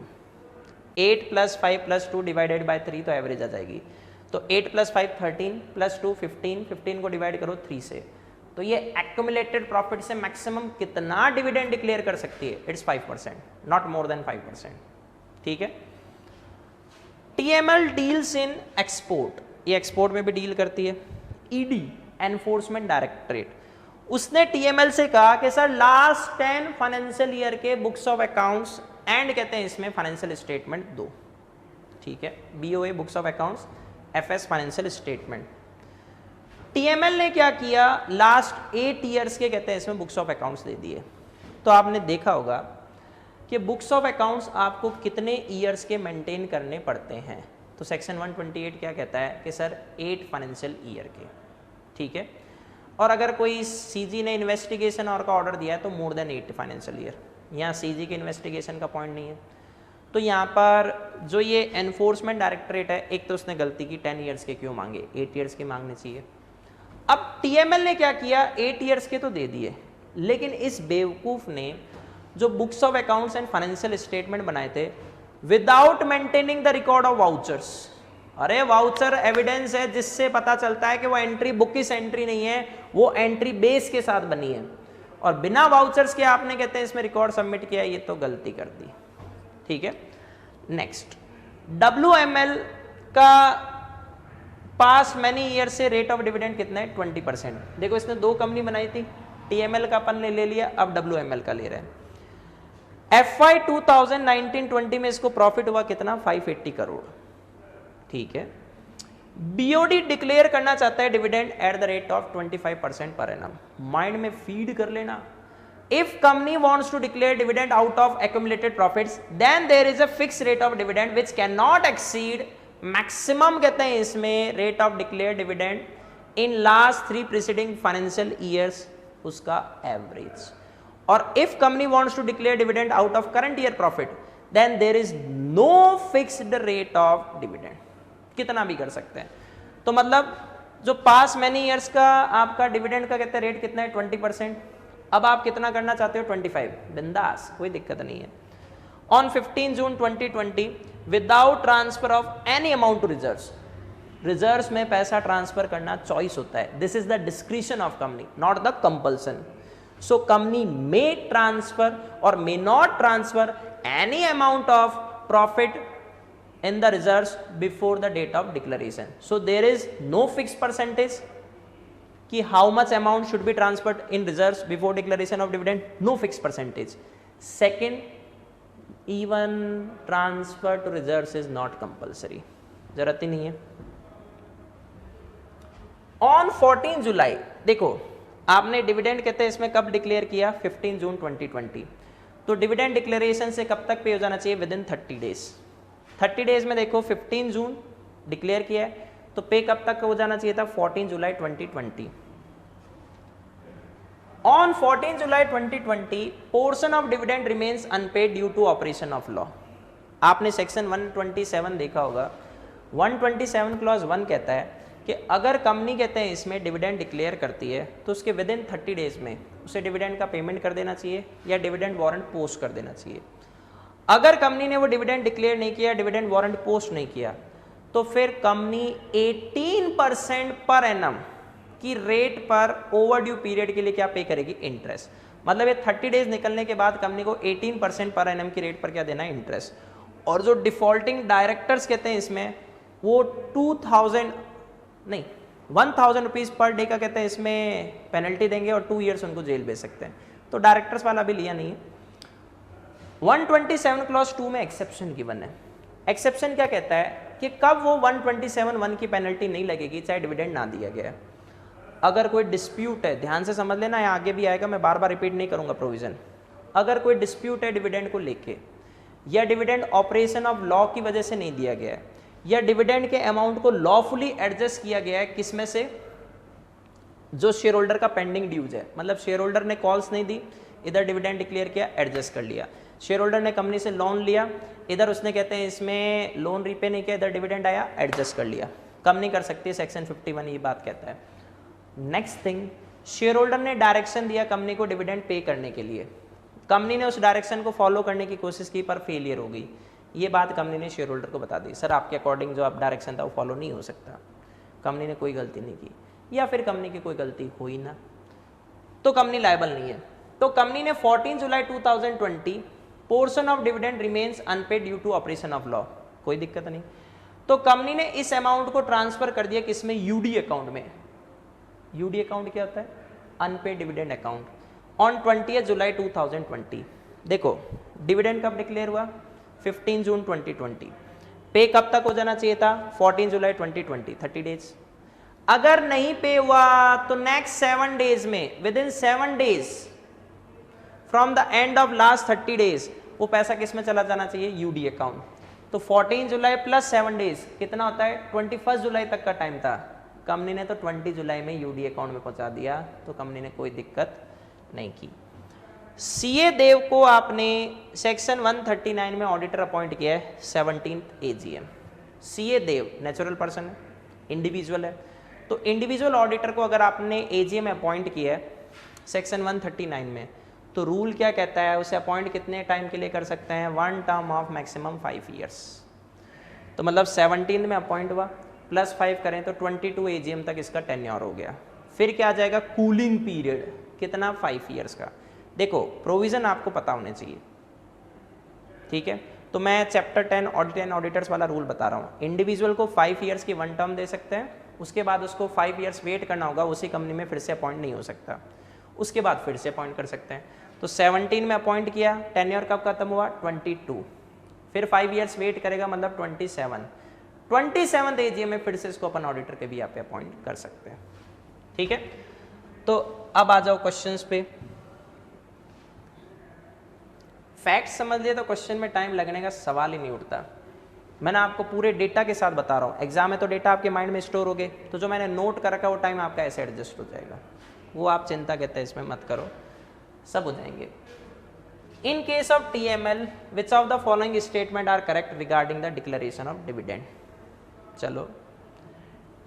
8 + 5 + 2 डिवाइडेड बाय 3 तो एवरेज आ जाएगी। तो 8 + 5 13 + 2 15, 15 को डिवाइड करो 3 से, तो ये एक्यूमुलेटेड प्रॉफिट से मैक्सिमम कितना डिविडेंड डिक्लेयर कर सकती है, इट्स 5%, नॉट मोर देन 5%। ठीक है, TML डील्स इन एक्सपोर्ट, ये एक्सपोर्ट में भी डील करती है। ED एनफोर्समेंट डायरेक्टरेट, उसने TML से कहा कि सर लास्ट 10 फाइनेंशियल ईयर के बुक्स ऑफ अकाउंट्स एंड कहते हैं इसमें फाइनेंशियल स्टेटमेंट दो। ठीक है, BOA books of accounts, FS financial statement. TML ने क्या किया, लास्ट 8 ईयर्स के कहते हैं इसमें बुक्स ऑफ अकाउंट्स दे दिए। तो आपने देखा होगा कि बुक्स ऑफ अकाउंट्स आपको कितने ईयर्स के मेंटेन करने पड़ते हैं, तो सेक्शन 128 क्या कहता है कि सर 8 फाइनेंशियल ईयर के। ठीक है, और अगर कोई CG ने इन्वेस्टिगेशन और का ऑर्डर दिया है तो मोर देन 8 फाइनेंशियल ईयर। यहाँ सीजी की इन्वेस्टिगेशन का पॉइंट नहीं है। तो यहाँ पर जो ये एनफोर्समेंट डायरेक्टरेट है, एक तो उसने गलती की 10 ईयर्स के क्यों मांगे, 8 ईयर्स के मांगने चाहिए। अब टीएमएल ने क्या किया, 8 ईयर्स के तो दे दिए, लेकिन इस बेवकूफ ने जो books of accounts and financial statement बनाए थे without maintaining the record of vouchers. अरे वाउचर एविडेंस है जिससे पता चलता है कि वो एंट्री बुकिश एंट्री नहीं है, वो एंट्री बेस के साथ बनी है, और बिना वाउचर्स के आपने कहते हैं इसमें रिकॉर्ड सबमिट किया, ये तो गलती कर दी। ठीक है, नेक्स्ट WML का पास मैनी ईयर से रेट ऑफ डिविडेंड कितना है 20%। देखो इसने दो कंपनी बनाई थी, TML का अपन ने ले लिया, अब WML का ले रहे हैं। FY 2019-20 में इसको प्रॉफिट हुआ कितना 580 करोड़। ठीक है, BOD डिक्लेयर करना चाहता है dividend at the rate of 25% per annum. Mind में फीड कर लेना, if company wants to declare dividend out of accumulated profits then there is a fixed rate of dividend which cannot exceed maximum कहते हैं इसमें rate of declared dividend in last 3 preceding financial years उसका average। और if company wants to declare dividend out of current year profit then there is no fixed rate of dividend, कितना भी कर सकते हैं। तो मतलब जो पास many years का आपका डिविडेंड का कहते हैं रेट कितना है 20%, अब आप कितना करना चाहते हो 25, बिंदास, कोई दिक्कत नहीं है। On 15 June 2020 without transfer of any amount to reserves, reserves में पैसा ट्रांसफर करना चॉइस होता है, this is the discretion of company not the compulsion. So company may transfer और may not transfer any amount of profit in the reserves before the date of declaration. So there is no fixed percentage कि how much amount should be transferred in reserves before declaration of dividend, no fixed percentage. Second, even transfer to reserves is not compulsory, जरूरत ही नहीं है। On 14 जुलाई देखो आपने dividend कहते हैं इसमें कब डिक्लेयर किया 15 जून 2020, तो डिविडेंड डिक्लेरेशन से कब तक पे हो जाना चाहिए विद इन 30 डेज। 30 डेज में देखो 15 जून डिक्लेयर किया है तो पे कब तक हो जाना चाहिए था 14 जुलाई 2020। On 14 July 2020 portion of dividend remains unpaid due to operation of law. आपने सेक्शन 127 देखा होगा, 127 क्लॉज 1 कहता है कि अगर कंपनी कहते हैं इसमें डिविडेंड डिक्लेयर करती है तो उसके विद इन 30 डेज में उसे डिविडेंड का पेमेंट कर देना चाहिए या डिविडेंड वारंट पोस्ट कर देना चाहिए। अगर कंपनी ने वो डिविडेंड डिक्लेयर नहीं किया, डिविडेंड वारंट पोस्ट नहीं किया, तो फिर कंपनी 18% पर एनम की रेट पर ओवरड्यू पीरियड के लिए क्या पे करेगी, इंटरेस्ट। मतलब ये 30 डेज निकलने के बाद कंपनी को 18% पर एनम की रेट पर क्या देना है, इंटरेस्ट। और जो डिफॉल्टिंग डायरेक्टर्स कहते हैं इसमें वो 1000 रुपीज़ पर डे का कहते हैं इसमें पेनल्टी देंगे और 2 ईयर्स उनको जेल भेज सकते हैं। तो डायरेक्टर्स वाला भी लिया नहीं है। 127 क्लॉज 2 में एक्सेप्शन गिवन है। एक्सेप्शन क्या कहता है कि कब वो 127(1) की पेनल्टी नहीं लगेगी चाहे डिविडेंड ना दिया गया। अगर कोई डिस्प्यूट है, ध्यान से समझ लेना, यहाँ आगे भी आएगा, मैं बार बार रिपीट नहीं करूंगा प्रोविजन। अगर कोई डिस्प्यूट है डिविडेंड को लेके, या डिविडेंड ऑपरेशन ऑफ लॉ की वजह से नहीं दिया गया है, या डिविडेंड के अमाउंट को लॉफुली एडजस्ट किया गया है, किसमें से, जो शेयर होल्डर का पेंडिंग ड्यूज है, मतलब शेयर होल्डर ने कॉल्स नहीं दी, इधर डिविडेंड डिक्लेयर किया, एडजस्ट कर लिया। शेयर होल्डर ने कंपनी से लोन लिया, इधर उसने कहते हैं इसमें लोन रीपे नहीं किया, इधर डिविडेंड आया, एडजस्ट कर लिया। कंपनी कर सकती है, सेक्शन 51 ये बात कहता है। नेक्स्ट थिंग, शेयर होल्डर ने डायरेक्शन दिया कंपनी को डिविडेंड पे करने के लिए, कंपनी ने उस डायरेक्शन को फॉलो करने की कोशिश की पर फेलियर हो गई। ये बात कंपनी ने शेयर होल्डर को बता दी, सर आपके अकॉर्डिंग जो आप डायरेक्शन था वो फॉलो नहीं हो सकता। कंपनी ने कोई गलती नहीं की, या फिर कंपनी की कोई गलती हुई ना, तो कंपनी लायबल नहीं है। तो कंपनी ने 14 जुलाई 2020 portion of dividend remains unpaid due to operation of law, कोई दिक्कत नहीं। तो कंपनी ने इस अमाउंट को ट्रांसफर कर दिया किसमें, यूडी अकाउंट में। यूडी अकाउंट क्या होता है, अनपेड डिविडेंड अकाउंट। ऑन 20 जुलाई 2020 देखो डिविडेंड कब डिक्लेयर हुआ, 15 जून 2020। पे कब तक हो जाना चाहिए था, 14 जुलाई 2020, 30 डेज। अगर नहीं पे हुआ तो नेक्स्ट 7 डेज में, with in 7 days from the end of last 30 days वो पैसा किस में चला जाना चाहिए, यूडी अकाउंट। तो 14 जुलाई प्लस 7 डेज कितना होता है, 21 जुलाई तक का टाइम था। कंपनी ने तो 20 जुलाई में यूडी अकाउंट में पहुंचा दिया, तो कंपनी ने कोई दिक्कत नहीं की। सीए देव को आपने सेक्शन 139 में ऑडिटर अपॉइंट किया है 17th एजीएम। सीए देव नेचुरल पर्सन है, इंडिविजुअल है, तो इंडिविजुअल ऑडिटर को अगर आपने एजीएम में अपॉइंट किया है सेक्शन 139 में, तो रूल क्या कहता है, उसे अपॉइंट कितने टाइम के लिए कर सकते हैं, 1 टर्म ऑफ मैक्सिमम 5 ईयर्स। तो मतलब 17 में अपॉइंट हुआ प्लस 5 करें तो 22 एजीएम तक इसका टेन्योर हो गया। फिर क्या आ जाएगा, कूलिंग पीरियड कितना, 5 ईयर्स का। देखो प्रोविजन आपको पता होने चाहिए, ठीक है। तो मैं चैप्टर 10 ऑडिट एंड ऑडिटर्स वाला रूल बता रहा हूँ। इंडिविजुअल को 5 ईयर्स की 1 टर्म दे सकते हैं, उसके बाद उसको 5 ईयर्स वेट करना होगा, उसी कंपनी में फिर से अपॉइंट नहीं हो सकता, उसके बाद फिर से अपॉइंट कर सकते हैं। तो 17 में अपॉइंट किया, टेन्योर कब खत्म हुआ, 22, फिर 5 ईयर्स वेट करेगा मतलब 27 एजीएम में फिर से इसको अपन ऑडिटर के भी यहाँ पे अपॉइंट कर सकते हैं, ठीक है। तो अब आ जाओ क्वेश्चंस पे। फैक्ट समझ लिए तो क्वेश्चन में टाइम लगने का सवाल ही नहीं उठता। मैंने आपको पूरे डेटा के साथ बता रहा हूँ, एग्जाम में तो डेटा आपके माइंड में स्टोर हो गए, तो जो मैंने नोट कर रखा है वो टाइम आपका ऐसे एडजस्ट हो जाएगा, वो आप चिंता कहते हैं इसमें मत करो, सब हो जाएंगे। In case of TML which of the following statement are correct regarding the declaration of dividend. चलो,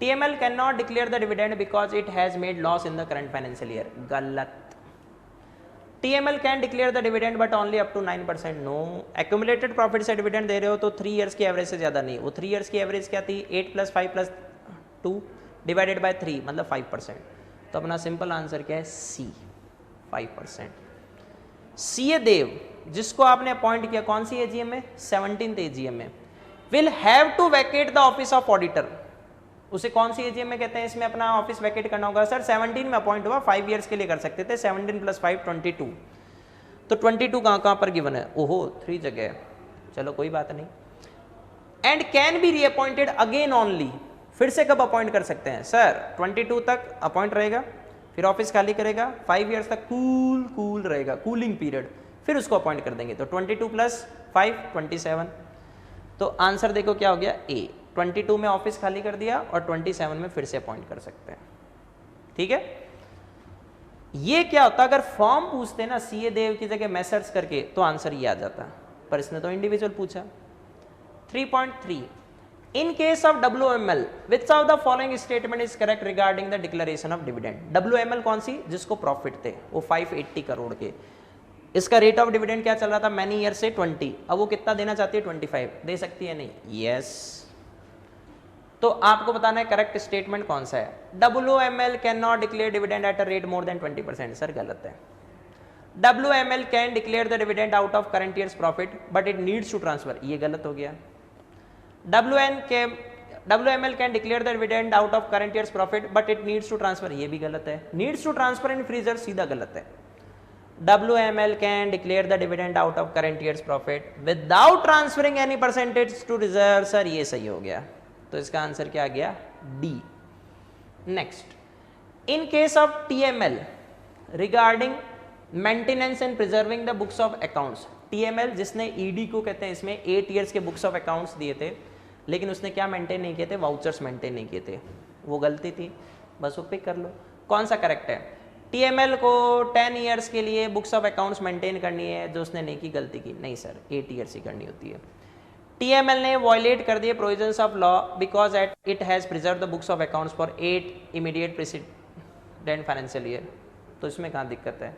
TML cannot declare the dividend because it has made loss in the current financial year. गलत। TML can declare the dividend but only up to 9%. No. Accumulated profit से dividend दे रहे हो तो 3 years की average से ज़्यादा नहीं। वो 3 years की एवरेज क्या थी, 8 + 5 + 2 डिवाइडेड बाय 3 मतलब 5%। तो अपना सिंपल आंसर क्या है, C 5%। सीए देव जिसको आपने अपॉइंट किया कौन सी एजीएम में, 17th एजीएम में, will have to vacate the office of auditor. उसे कौन सी एजीएम में कहते हैं इसमें अपना ऑफिस वैकेट करना होगा, सर 17 में अपॉइंट हुआ, 5 ईयर्स के लिए कर सकते थे, 17 + 5 22, तो 22 कहाँ पर गिवन है, ओहो 3 जगह है, चलो कोई बात नहीं। And can be reappointed again only, फिर से कब अपॉइंट कर सकते हैं, सर 22 तक अपॉइंट रहेगा, फिर ऑफिस खाली करेगा, 5 ईयर्स तक कूल रहेगा, कूलिंग पीरियड, फिर उसको अपॉइंट कर देंगे। तो 22 + 5 27, तो आंसर देखो क्या हो गया, ए। 22 में ऑफिस खाली कर दिया और 27 में फिर से अपॉइंट कर सकते हैं, ठीक है। ये क्या होता अगर फॉर्म पूछते ना सीए देव की जगह मैं सर्च करके, तो आंसर ये आ जाता, पर इसने तो इंडिविजुअल पूछा। 3.3 इन case of WML which of the following statement is correct regarding the declaration of dividend. WML कौन सी, जिसको प्रॉफिट थे वो 580 करोड़ के, इसका रेट ऑफ डिविडेंड क्या चल रहा था मैनी ईयर से 20, अब वो कितना देना चाहती है, 25 दे सकती है, नहीं, यस। तो आपको बताना है करेक्ट स्टेटमेंट कौन सा है। WML can not declare dividend at a rate more than 20%, sir गलत है। WML can declare the dividend out of current year's profit but it needs to transfer, ये गलत हो गया। WML can declare the dividend out of current year's profit but it needs to transfer, ये भी गलत है। Needs to transfer in freezer सीधा गलत है। WML can declare the dividend out of current year's profit without transferring any percentage to reserve, sir ये सही हो गया, तो इसका आंसर क्या आ गया, D। Next, in case of TML regarding maintenance and preserving the books of accounts, TML जिसने ED को कहते हैं इसमें 8 ईयर्स के बुक्स ऑफ अकाउंट्स दिए थे, लेकिन उसने क्या मेंटेन नहीं किए थे, वाउचर्स मेंटेन नहीं किए थे, वो गलती थी, बस वो पिक कर लो। कौन सा करेक्ट है, TML को 10 ईयर्स के लिए बुक्स ऑफ अकाउंट्स मेंटेन करनी है, जो उसने नहीं की, गलती की, नहीं सर 8 ईयर्स ही करनी होती है। TML ने वॉयलेट कर दिए provisions of law because at it has preserve the books of accounts for 8 immediate president financial year, तो इसमें कहाँ दिक्कत है,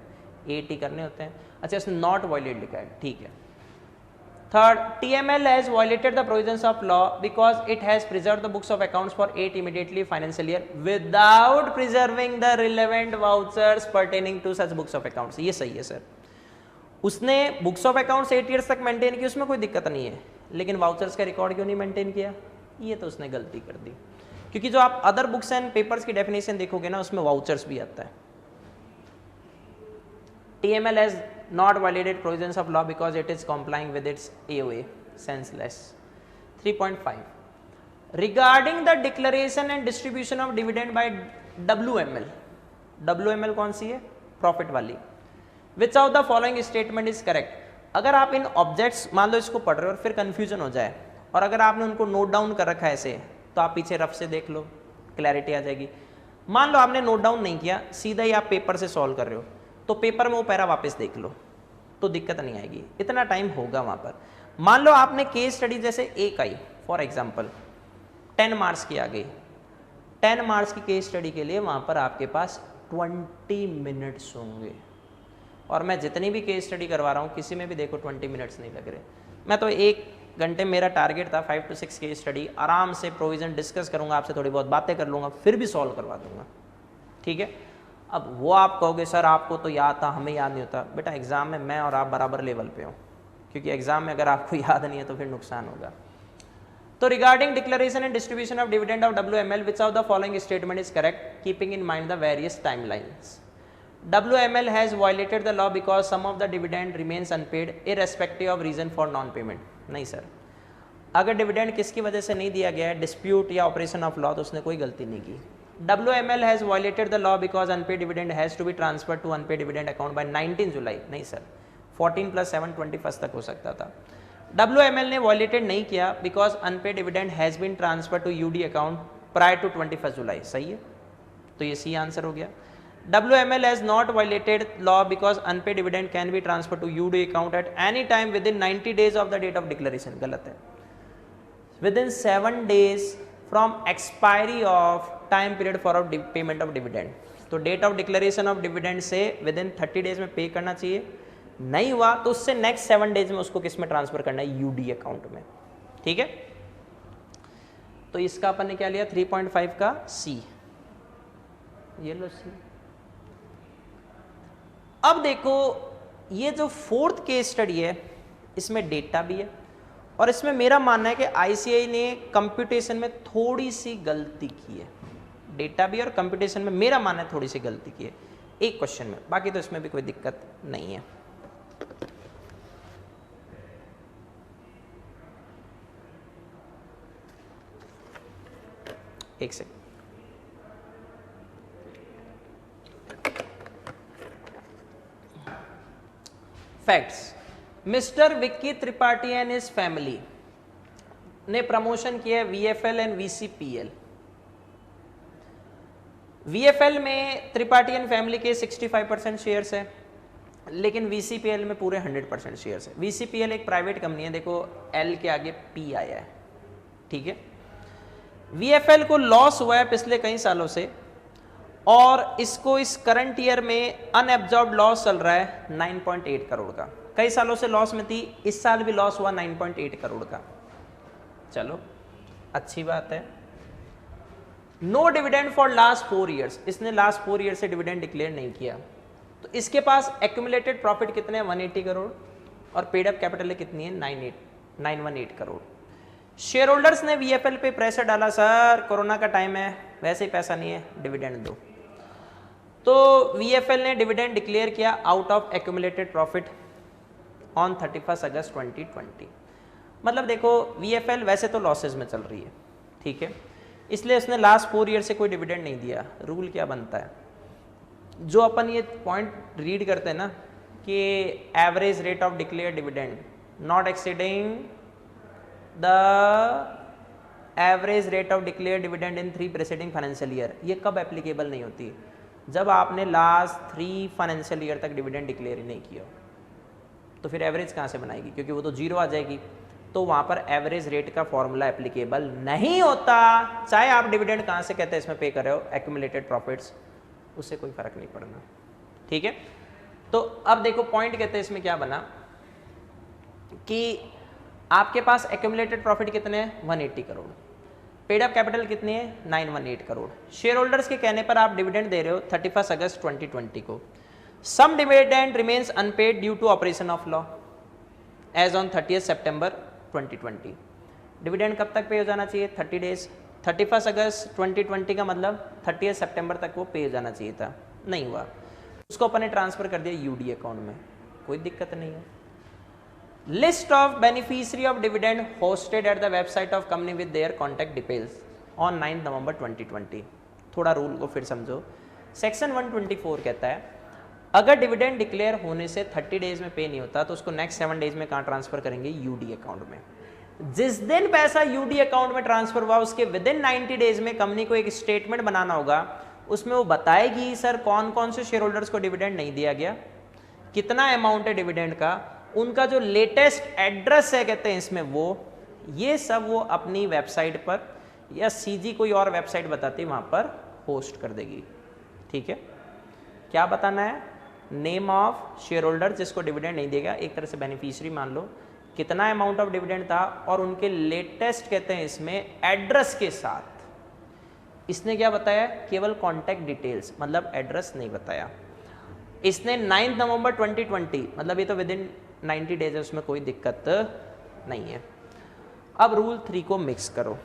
8 ही करने होते हैं। अच्छा इसने नॉट वॉयलेट लिखा है, ठीक है। Third, TML has violated the provisions of law because it has preserved the books of accounts for 8 immediately financial year without preserving the relevant vouchers pertaining to such books of accounts, ये सही है sir. उसने books of accounts 8 years तक maintain की, उसमें कोई दिक्कत नहीं है, लेकिन वाउचर्स का रिकॉर्ड क्यों नहीं मेंटेन किया, ये तो उसने गलती कर दी। क्योंकि जो आप अदर बुक्स एंड पेपर्स की डेफिनेशन देखोगे ना, उसमें वाउचर्स भी आता है। TML has not violated provisions of law because it is complying with its AOA, senseless. 3.5 regarding the declaration and distribution of dividend by WML, WML कौन सी है, profit वाली, which of the following statement is correct। अगर आप इन objects मान लो इसको पढ़ रहे हो और फिर कंफ्यूजन हो जाए, और अगर आपने उनको नोट डाउन कर रखा है ऐसे, तो आप पीछे रफ से देख लो, क्लैरिटी आ जाएगी। मान लो आपने नोट डाउन नहीं किया, सीधा ही आप पेपर से सॉल्व कर रहे हो, तो पेपर में वो पैरा वापस देख लो तो दिक्कत नहीं आएगी, इतना टाइम होगा वहाँ पर। मान लो आपने केस स्टडी जैसे एक आई फॉर एग्जांपल 10 मार्क्स की आ गई, 10 मार्क्स की केस स्टडी के लिए वहाँ पर आपके पास 20 मिनट्स होंगे, और मैं जितनी भी केस स्टडी करवा रहा हूँ किसी में भी देखो 20 मिनट्स नहीं लग रहे। मैं तो 1 घंटे मेरा टारगेट था, 5 to 6 केस स्टडी आराम से प्रोविजन डिस्कस करूँगा, आपसे थोड़ी बहुत बातें कर लूँगा, फिर भी सॉल्व करवा दूंगा, ठीक है। अब वो आप कहोगे सर आपको तो याद था, हमें याद नहीं होता। बेटा एग्जाम में मैं और आप बराबर लेवल पे हो, क्योंकि एग्जाम में अगर आपको याद नहीं है तो फिर नुकसान होगा। तो regarding declaration and distribution of dividend of WML, which of the following statement is correct keeping in mind the various timelines? WML has violated the law because some of the dividend remains unpaid irrespective of reason for non payment. नहीं sir, अगर dividend किसकी वजह से नहीं दिया गया है, dispute या ऑपरेशन ऑफ लॉ, तो उसने कोई गलती नहीं की। WML has violated the law because unpaid dividend has to be transferred to unpaid dividend account by 19 जुलाई। नहीं सर, 14 + 7 21 तक हो सकता था। WML ने violated नहीं किया because unpaid dividend has been transferred to UD account prior to 21 जुलाई। सही है, तो ये सी आंसर हो गया। WML has not violated law because unpaid dividend can be transferred to UD account at any time within 90 days of the date of declaration। गलत है, within 7 days from expiry of time period for payment of dividend। तो date of declaration of dividend से within 30 days में पे करना चाहिए, नहीं हुआ तो उससे next 7 days में उसको किस में ट्रांसफर करना है, UD अकाउंट में, ठीक है। तो इसका अपन ने क्या लिया 3.5 का C, ये लो C। अब देखो ये जो 4th केस स्टडी है इसमें डेटा भी है, और इसमें मेरा मानना है कि ICAI ने कंप्यूटेशन में थोड़ी सी गलती की है। डेटा भी और कंप्यूटेशन में मेरा मानना है थोड़ी सी गलती की है एक क्वेश्चन में, बाकी तो इसमें भी कोई दिक्कत नहीं है। एक second, facts. Mister Vicky Tripathi and his family ने प्रमोशन किया है VFL एंड VCPL। VFL में त्रिपाठी एंड फैमिली के 65% शेयर्स है, लेकिन VCPL में पूरे 100% शेयर्स है। VCPL एक प्राइवेट कंपनी है, देखो L के आगे P आया है, ठीक है। VFL को लॉस हुआ है पिछले कई सालों से, और इसको इस करंट ईयर में अनएब्जॉर्ब्ड लॉस चल रहा है 9.8 करोड़ का। कई सालों से लॉस में थी, इस साल भी लॉस हुआ 9.8 करोड़ का। चलो अच्छी बात है। No dividend for last 4 years, इसने लास्ट 4 ईयर से डिविडेंड डिक्लेयर नहीं किया, तो इसके पास एक्यूमुलेटेड प्रॉफिट कितने हैं 180 करोड़, और पेड अप कैपिटल कितनी है 918 करोड़। शेयर होल्डर्स ने VFL पे प्रेशर डाला, सर कोरोना का टाइम है, वैसे ही पैसा नहीं है, डिविडेंड दो। तो VFL ने डिविडेंड डिक्लेयर किया out of accumulated profit on 31 अगस्त 2020। मतलब देखो VFL वैसे तो लॉसेज में चल रही है, ठीक है, इसलिए उसने लास्ट 4 ईयर से कोई डिविडेंड नहीं दिया। रूल क्या बनता है, जो अपन ये पॉइंट रीड करते हैं ना कि average rate of declare dividend not exceeding the average rate of declare dividend in 3 presiding financial year, ये कब एप्लीकेबल नहीं होती, जब आपने लास्ट 3 फाइनेंशियल ईयर तक डिविडेंड डिक्लेयर ही नहीं किया, तो फिर एवरेज कहाँ से बनाएगी, क्योंकि वो तो 0 आ जाएगी। तो वहाँ पर एवरेज रेट का फॉर्मूला एप्लीकेबल नहीं होता, चाहे आप डिविडेंड कहाँ से कहते हैं इसमें पे कर रहे हो, एक्यूमुलेटेड प्रॉफिट्स, उससे कोई फर्क नहीं पड़ना, ठीक है। तो अब देखो पॉइंट कहते हैं इसमें क्या बना कि आपके पास एक्यूमुलेटेड प्रॉफिट कितने हैं 180 करोड़, पेड अप कैपिटल कितनी है 918 करोड़। शेयर होल्डर्स के कहने पर आप डिविडेंड दे रहे हो 31 अगस्त 2020 को। Some dividend remains unpaid due to operation of law as on 30 सितंबर 2020। डिविडेंड कब तक पे हो जाना चाहिए 30 डेज, 31 अगस्त 2020 का मतलब 30 सितंबर तक वो पे हो जाना चाहिए था, नहीं हुआ, उसको अपन ने ट्रांसफर कर दिया यूडी अकाउंट में, कोई दिक्कत नहीं है। List of beneficiary of dividend hosted at the website of company with their contact details on 9 नवंबर 2020। थोड़ा रूल को फिर समझो। सेक्शन 124 कहता है अगर डिविडेंड डिक्लेयर होने से 30 डेज में पे नहीं होता तो उसको नेक्स्ट 7 डेज में कहाँ ट्रांसफर करेंगे, यूडी अकाउंट में। जिस दिन पैसा यूडी अकाउंट में ट्रांसफर हुआ उसके विद इन 90 डेज में कंपनी को एक स्टेटमेंट बनाना होगा उसमें वो बताएगी सर कौन कौन से शेयर होल्डर्स को डिविडेंड नहीं दिया गया, कितना अमाउंट है डिविडेंड का, उनका जो लेटेस्ट एड्रेस है कहते हैं इसमें वो, ये सब वो अपनी वेबसाइट पर या सीजी कोई और वेबसाइट बताती है वहाँ पर पोस्ट कर देगी। ठीक है, क्या बताना है? नेम ऑफ शेयर होल्डर जिसको डिविडेंड नहीं देगा, एक तरह से बेनिफिशियरी मान लो, कितना अमाउंट ऑफ डिविडेंड था और उनके लेटेस्ट कहते हैं इसमें एड्रेस के साथ। इसने क्या बताया? केवल कॉन्टैक्ट डिटेल्स, मतलब एड्रेस नहीं बताया। इसने 9 नवंबर 2020, मतलब ये तो विद इन 90 डेज है, उसमें कोई दिक्कत नहीं है। अब रूल 3 को मिक्स करो।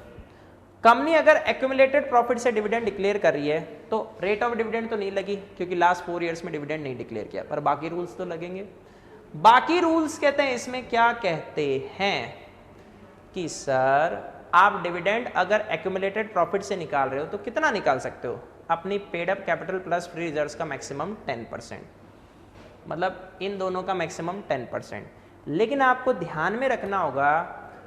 कंपनी अगर एक्यूमुलेटेड प्रॉफिट से डिविडेंड डिक्लेयर कर रही है तो रेट ऑफ डिविडेंड तो नहीं लगी क्योंकि लास्ट 4 ईयर्स में डिविडेंड नहीं डिक्लेयर किया, पर बाकी रूल्स तो लगेंगे। बाकी रूल्स कहते हैं इसमें क्या कहते हैं कि सर आप डिविडेंड अगर एक्यूमुलेटेड प्रॉफिट से निकाल रहे हो तो कितना निकाल सकते हो? अपनी paid up capital plus free reserves का मैक्सिमम 10%, मतलब इन दोनों का मैक्सिमम 10%। लेकिन आपको ध्यान में रखना होगा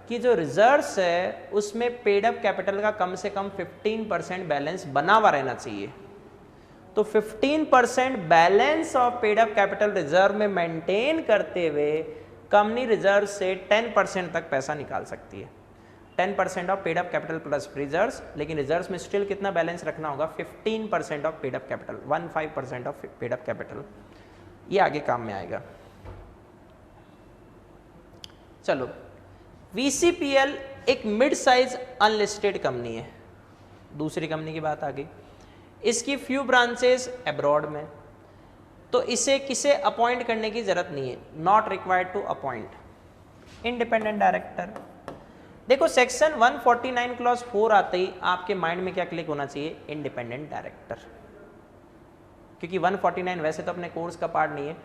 कि जो रिजर्व्स है उसमें पेड अप कैपिटल का कम से कम 15% बैलेंस बना हुआ रहना चाहिए। तो 15% balance of paid up capital reserve में मेंटेन करते हुए कंपनी रिजर्व से 10% तक पैसा निकाल सकती है। 10% of paid up capital plus reserves, लेकिन रिजर्व्स में स्टिल कितना बैलेंस रखना होगा? 15% of paid up capital, 15% of paid up capital. ये आगे काम में आएगा। चलो, VCPL एक मिड साइज अनलिस्टेड कंपनी है। दूसरी कंपनी की बात आ गई, इसकी फ्यू ब्रांचेस अब्रॉड में, तो इसे किसे अपॉइंट करने की जरूरत नहीं है, not required to appoint independent director. देखो सेक्शन 149 क्लॉज 4 आते ही आपके माइंड में क्या क्लिक होना चाहिए? इंडिपेंडेंट डायरेक्टर, क्योंकि 149 वैसे तो अपने कोर्स का पार्ट नहीं है,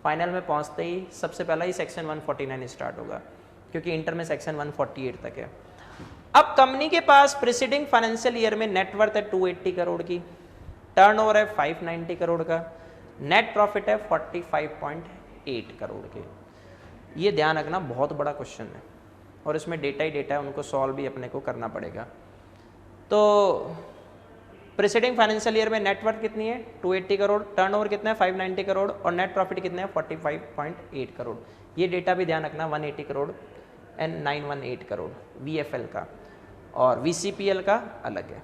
फाइनल में पहुंचते ही सबसे पहला ही सेक्शन 149 स्टार्ट होगा, क्योंकि इंटर में सेक्शन 148 तक है। अब कंपनी के पास प्रीसीडिंग फाइनेंशियल ईयर में नेटवर्थ है 280 करोड़ की, टर्नओवर है 590 करोड़ का, नेट प्रॉफिट है 45.8 करोड़ के। ये ध्यान रखना, बहुत बड़ा क्वेश्चन है और इसमें डेटा ही डेटा है, उनको सॉल्व भी अपने को करना पड़ेगा। तो प्रीसीडिंग फाइनेंशियल ईयर में नेटवर्थ कितनी है? 280 करोड़, टर्नओवर कितना है? 590 करोड़ और नेट प्रॉफिट कितने हैं? 45.8 करोड़। ये डेटा भी ध्यान रखना, 180 करोड़ एंड 918 करोड़ VFL का, और VCPL का अलग है।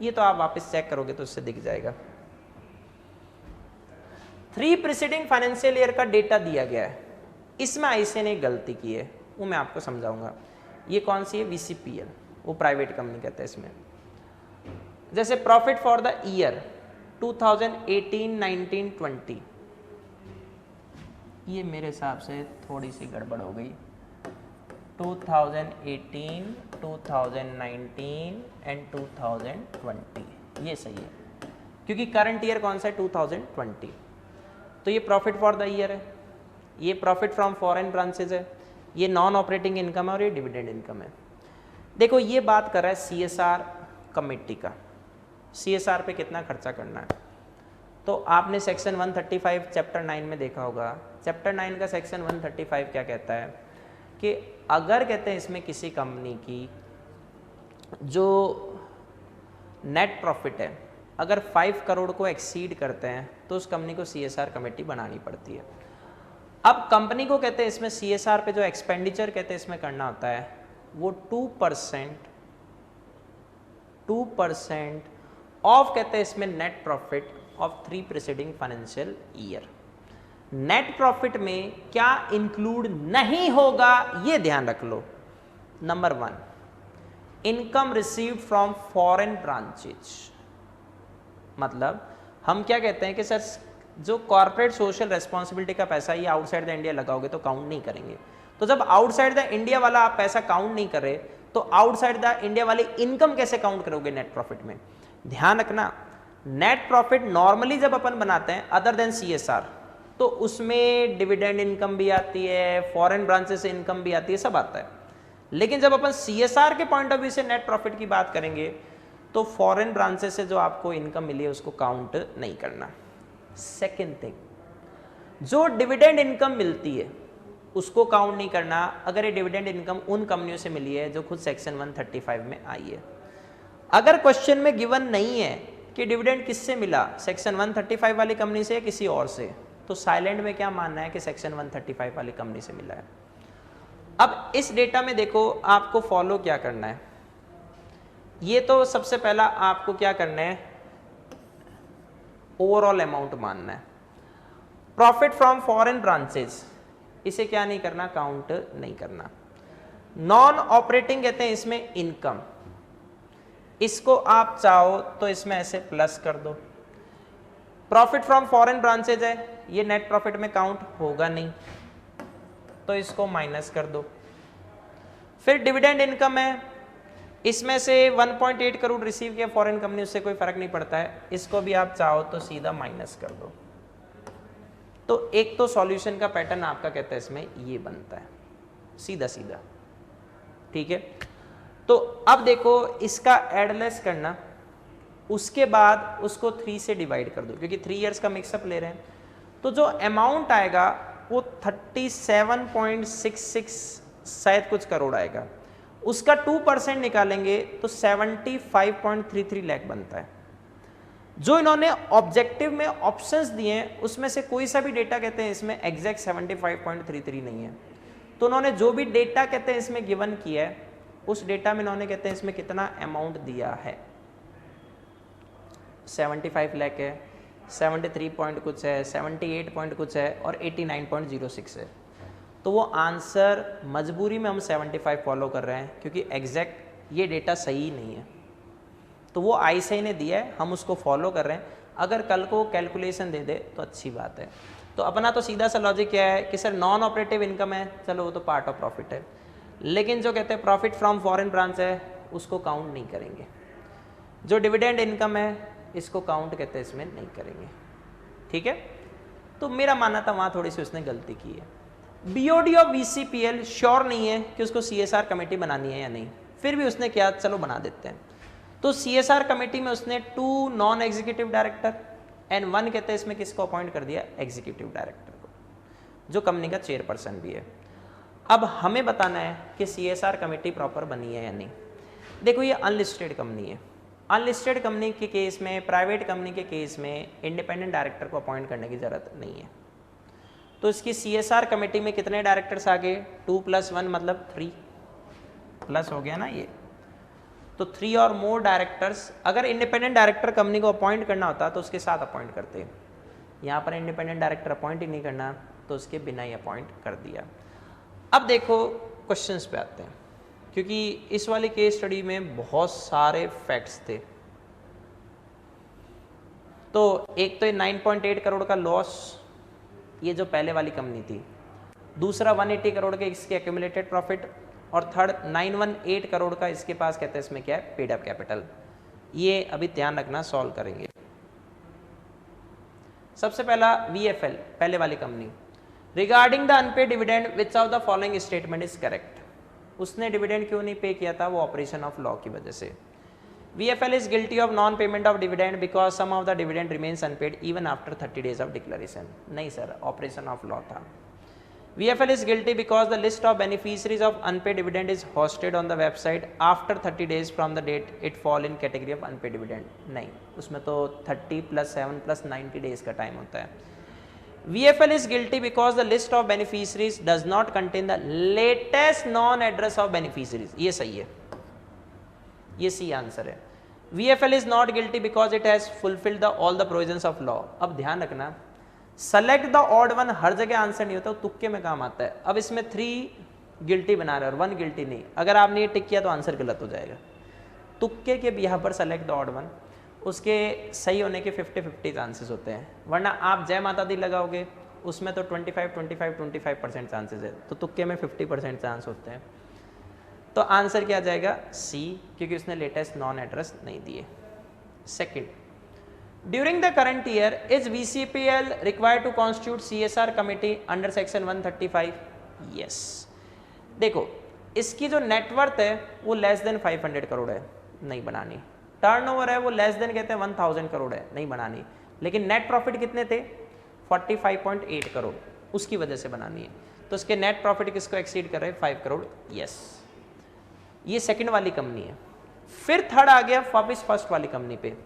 ये तो आप वापस चेक करोगे तो उससे दिख जाएगा। 3 प्रीसीडिंग फाइनेंशियल ईयर का डेटा दिया गया है, इसमें ICA ने एक गलती की है, वो मैं आपको समझाऊंगा। ये कौन सी है? VCPL, वो प्राइवेट कंपनी कहते हैं इसमें। जैसे प्रॉफिट फॉर द ईयर 2018, 19, 20, ये मेरे हिसाब से थोड़ी सी गड़बड़ हो गई। 2018, 2019 एंड 2020 ये सही है, क्योंकि करंट ईयर कौन सा है? 2020। तो ये प्रॉफिट फॉर द ईयर है, ये प्रॉफिट फ्रॉम फॉरेन ब्रांचेज है, ये नॉन ऑपरेटिंग इनकम है और ये डिविडेंड इनकम है। देखो ये बात कर रहा है CSR कमेटी का, CSR पे कितना खर्चा करना है। तो आपने सेक्शन 135 चैप्टर 9 में देखा होगा। चैप्टर 9 का सेक्शन 135 क्या कहता है कि अगर कहते हैं इसमें किसी कंपनी की जो नेट प्रॉफिट है अगर 5 करोड़ को एक्सीड करते हैं तो उस कंपनी को CSR कमेटी बनानी पड़ती है। अब कंपनी को कहते हैं इसमें CSR पे जो एक्सपेंडिचर कहते हैं इसमें करना होता है वो 2% ऑफ कहते हैं इसमें net profit of 3 preceding financial year. Net profit में क्या इंक्लूड नहीं होगा ये ध्यान रख लो। Number 1, income received from foreign branches, मतलब हम क्या कहते हैं कि सर जो कॉर्पोरेट सोशल रेस्पॉन्सिबिलिटी का पैसा ये आउटसाइड द इंडिया लगाओगे तो काउंट नहीं करेंगे। तो जब आउटसाइड द इंडिया वाला आप पैसा काउंट नहीं कर रहे तो आउटसाइड द इंडिया वाली इनकम कैसे काउंट करोगे नेट प्रॉफिट में? ध्यान रखना, नेट प्रॉफिट नॉर्मली जब अपन बनाते हैं अदर देन CSR तो उसमें डिविडेंड इनकम भी आती है, फॉरेन ब्रांचेस से इनकम भी आती है, सब आता है। लेकिन जब अपन CSR के पॉइंट ऑफ व्यू से नेट प्रॉफिट की बात करेंगे तो फॉरेन ब्रांचेस से जो आपको इनकम मिली है उसको काउंट नहीं करना। सेकेंड थिंग, जो डिविडेंड इनकम मिलती है उसको काउंट नहीं करना अगर ये डिविडेंड इनकम उन कंपनियों से मिली है जो खुद सेक्शन 135 में आई है। अगर क्वेश्चन में गिवन नहीं है कि डिविडेंड किससे मिला, सेक्शन 135 वाली कंपनी से या किसी और से, तो साइलेंट में क्या मानना है कि सेक्शन 135 वाली कंपनी से मिला है। अब इस डेटा में देखो आपको फॉलो क्या करना है, ये तो सबसे पहला आपको क्या करना है, ओवरऑल अमाउंट मानना है। प्रॉफिट फ्रॉम फॉरेन ब्रांचेस, इसे क्या नहीं करना, काउंट नहीं करना। नॉन ऑपरेटिंग कहते हैं इसमें इनकम, इसको आप चाहो तो इसमें ऐसे प्लस कर दो। प्रॉफिट फ्रॉम फॉरेन ब्रांचेज है, ये नेट प्रॉफिट में काउंट होगा नहीं, तो इसको माइनस कर दो। फिर डिविडेंड इनकम है, इसमें से 1.8 करोड़ रिसीव किया फॉरेन कंपनी, उससे कोई फर्क नहीं पड़ता है, इसको भी आप चाहो तो सीधा माइनस कर दो। तो एक तो सॉल्यूशन का पैटर्न आपका कहता है इसमें ये बनता है सीधा सीधा, ठीक है। तो अब देखो इसका एडलेस करना, उसके बाद उसको 3 से डिवाइड कर दो, क्योंकि 3 इयर्स का मिक्सअप ले रहे हैं। तो जो अमाउंट आएगा वो 37.66 शायद कुछ करोड़ आएगा, उसका 2% निकालेंगे तो 75.33 लाख बनता है। जो इन्होंने ऑब्जेक्टिव में ऑप्शंस दिए हैं उसमें से कोई सा भी डेटा कहते हैं इसमें एग्जैक्ट 75.33 नहीं है, तो उन्होंने जो भी डेटा कहते हैं इसमें गिवन किया है उस डेटा में इन्होंने कहते हैं इसमें कितना अमाउंट दिया है, 75 लाख है, 73 पॉइंट कुछ है, 78 पॉइंट कुछ है और 89.06 है। तो वो आंसर मजबूरी में हम 75 फॉलो कर रहे हैं क्योंकि एग्जैक्ट ये डेटा सही नहीं है, तो वो आईसीआई ने दिया है, हम उसको फॉलो कर रहे हैं। अगर कल को कैलकुलेशन दे दे तो अच्छी बात है। तो अपना तो सीधा सा लॉजिक क्या है कि सर नॉन ऑपरेटिव इनकम है, चलो वो तो पार्ट ऑफ प्रॉफिट है, लेकिन जो कहते हैं प्रॉफिट फ्रॉम फॉरेन ब्रांच है उसको काउंट नहीं करेंगे, जो डिविडेंड इनकम है इसको काउंट कहते हैं इसमें नहीं करेंगे, ठीक है। तो मेरा मानना था वहाँ थोड़ी सी उसने गलती की है। बीओडी ऑफ बीसीपीएल श्योर नहीं है कि उसको सीएसआर कमेटी बनानी है या नहीं, फिर भी उसने क्या, चलो बना देते हैं। तो सीएसआर कमेटी में उसने 2 नॉन एग्जीक्यूटिव डायरेक्टर एंड 1 कहते हैं इसमें किसको अपॉइंट कर दिया, एग्जीक्यूटिव डायरेक्टर को, जो कंपनी का चेयरपर्सन भी है। अब हमें बताना है कि सीएसआर कमेटी प्रॉपर बनी है या नहीं। देखो ये अनलिस्टेड कंपनी है, अनलिस्टेड कंपनी के केस में, प्राइवेट कंपनी के केस में इंडिपेंडेंट डायरेक्टर को अपॉइंट करने की जरूरत नहीं है। तो इसकी सीएसआर कमेटी में कितने डायरेक्टर्स आ गए, 2 + 1 मतलब 3 प्लस हो गया ना ये, तो 3 और मोर डायरेक्टर्स। अगर इंडिपेंडेंट डायरेक्टर कंपनी को अपॉइंट करना होता तो उसके साथ अपॉइंट करते हैं, यहाँ पर इंडिपेंडेंट डायरेक्टर अपॉइंट ही नहीं करना तो उसके बिना ही अपॉइंट कर दिया। अब देखो क्वेश्चंस पे आते हैं, क्योंकि इस वाली केस स्टडी में बहुत सारे फैक्ट्स थे। तो एक तो 9.8 करोड़ का लॉस, ये जो पहले वाली कंपनी थी, दूसरा 180 करोड़ के इसके एक्यूमुलेटेड प्रॉफिट, और थर्ड 918 करोड़ का इसके पास कहते हैं इसमें क्या है, पेड अप कैपिटल। ये अभी ध्यान रखना, सॉल्व करेंगे। सबसे पहला VFL, पहले वाली company, regarding the unpaid dividend which of the following statement is correct. उसने डिविडेंड क्यों नहीं पे किया था, वो ऑपरेशन ऑफ लॉ की वजह से। VFL is guilty of non-payment of dividend because some of the dividend remains unpaid even after 30 days of declaration। नहीं सर, ऑपरेशन ऑफ लॉ था। VFL is guilty because the list of beneficiaries of unpaid dividend is hosted on the website after 30 days from the date it fall in category of unpaid dividend। नहीं, उसमें तो 30 + 7 + 90 days का time होता है। VFL is guilty because the list of beneficiaries does not contain the latest non address of beneficiaries। ये सही है, ये सी आंसर है। VFL is not guilty because it has fulfilled the all the provisions of law। अब ध्यान रखना, select the odd one हर जगह answer नहीं होता, तुक्के में काम आता है। अब इसमें 3 गिल्टी बना रहे और 1 गिल्टी नहीं, अगर आपने ये टिक किया तो आंसर गलत हो जाएगा। तुक्के के यहाँ पर सेलेक्ट द ऑड वन, उसके सही होने के 50-50 चांसेस होते हैं, वरना आप जय माता दी लगाओगे उसमें तो 25% चांसेस है, तो तुक्के में 50% चांस होते हैं। तो आंसर क्या जाएगा, सी, क्योंकि उसने लेटेस्ट नॉन एड्रेस नहीं दिए। Second, During the current year, is VCPL required to constitute CSR committee under section 135? Yes। देखो इसकी जो नेटवर्थ है वो लेस देन 500 करोड़ है, नहीं बनानी। टर्नओवर है वो लेस देन कहते हैं 1000 करोड़ है, नहीं बनानी। लेकिन नेट प्रॉफिट कितने थे, 45.8 करोड़, उसकी वजह से बनानी है। तो उसके नेट प्रॉफिट किसको एक्सीड कर रहे हैं, 5 करोड़। यस, ये सेकंड वाली कंपनी है। फिर थर्ड आ गया वापिस फर्स्ट वाली कंपनी पे।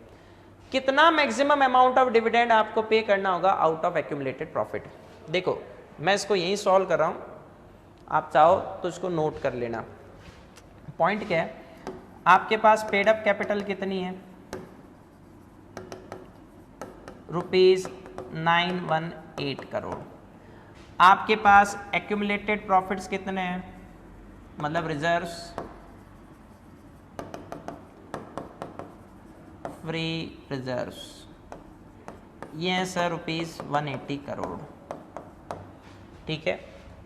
कितना मैक्सिमम अमाउंट ऑफ डिविडेंड आपको पे करना होगा आउट ऑफ एक्यूमुलेटेड प्रॉफिट। देखो मैं इसको यहीं सॉल्व कर रहा हूं, आप चाहो तो इसको नोट कर लेना। पॉइंट क्या है, आपके पास पेड अप कैपिटल कितनी है, ₹918 करोड़। आपके पास एक्यूमुलेटेड प्रॉफिट्स कितने हैं, मतलब रिजर्व्स, फ्री रिजर्व्स, ये हैं सर ₹180 करोड़, ठीक है।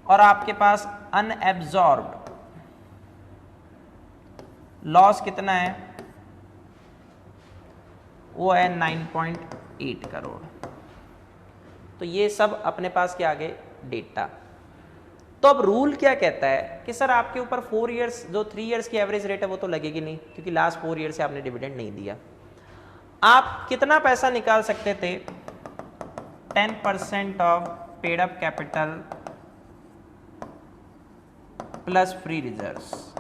और आपके पास अनएब्जॉर्ब्ड लॉस कितना है, वो है 9.8 करोड़। तो ये सब अपने पास क्या आ गए, डेटा। तो अब रूल क्या कहता है कि सर आपके ऊपर 4 इयर्स, जो 3 इयर्स की एवरेज रेट है वो तो लगेगी नहीं, क्योंकि लास्ट 4 ईयर से आपने डिविडेंड नहीं दिया। आप कितना पैसा निकाल सकते थे, 10% of paid up capital plus free reserves.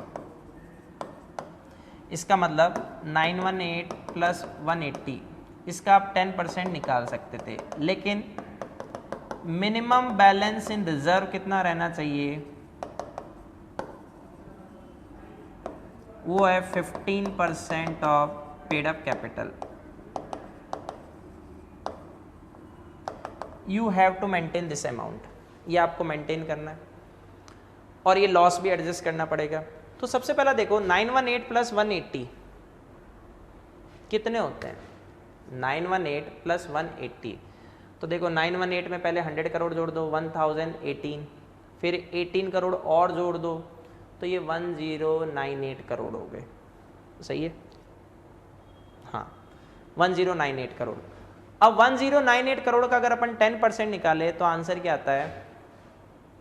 इसका मतलब 918 प्लस 180, इसका आप 10% निकाल सकते थे, लेकिन मिनिमम बैलेंस इन रिजर्व कितना रहना चाहिए, वो है 15% of paid up capital. You have to maintain this amount, ये आपको मेंटेन करना है, और ये लॉस भी एडजस्ट करना पड़ेगा। तो सबसे पहला देखो 918 प्लस 180 कितने होते हैं, 918 प्लस 180। तो देखो 918 में पहले 100 करोड़ जोड़ दो, 1018, फिर 18 करोड़ और जोड़ दो, तो ये 1098 करोड़ हो गए, सही है, हाँ 1098 करोड़। अब 1098 करोड़ का अगर अपन 10% निकाले तो आंसर क्या आता है,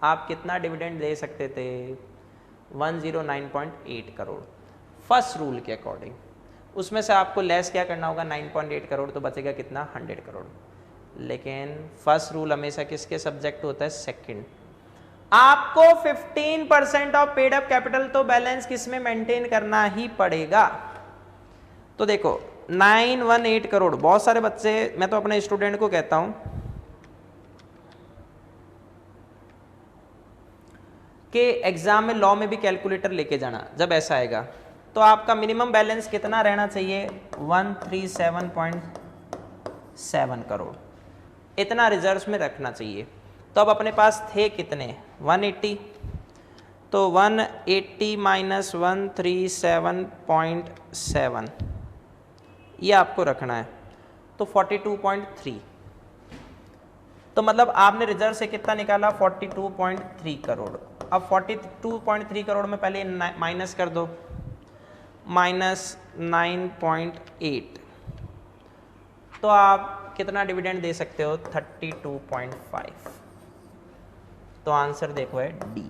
आप कितना डिविडेंड दे सकते थे, 109.8 करोड़ फर्स्ट रूल के अकॉर्डिंग। उसमें से आपको लेस क्या करना होगा, 9.8 करोड़, तो बचेगा कितना, 100 करोड़। लेकिन फर्स्ट रूल हमेशा किसके सब्जेक्ट होता है, सेकंड। आपको 15% ऑफ पेड अप कैपिटल तो बैलेंस किस में मेंटेन करना ही पड़ेगा। तो देखो 918 करोड़, बहुत सारे बच्चे, मैं तो अपने स्टूडेंट को कहता हूं कि एग्जाम में लॉ में भी कैलकुलेटर लेके जाना, जब ऐसा आएगा तो आपका मिनिमम बैलेंस कितना रहना चाहिए, 137.7 करोड़, इतना रिजर्व्स में रखना चाहिए। तो अब अपने पास थे कितने, 180, तो 180 माइनस 137.7 ये आपको रखना है, तो 42.3। तो मतलब आपने रिजर्व से कितना निकाला, 42.3 करोड़। अब 42.3 करोड़ में पहले माइनस कर दो, माइनस 9.8, तो आप कितना डिविडेंड दे सकते हो, 32.5। तो आंसर देखो है D.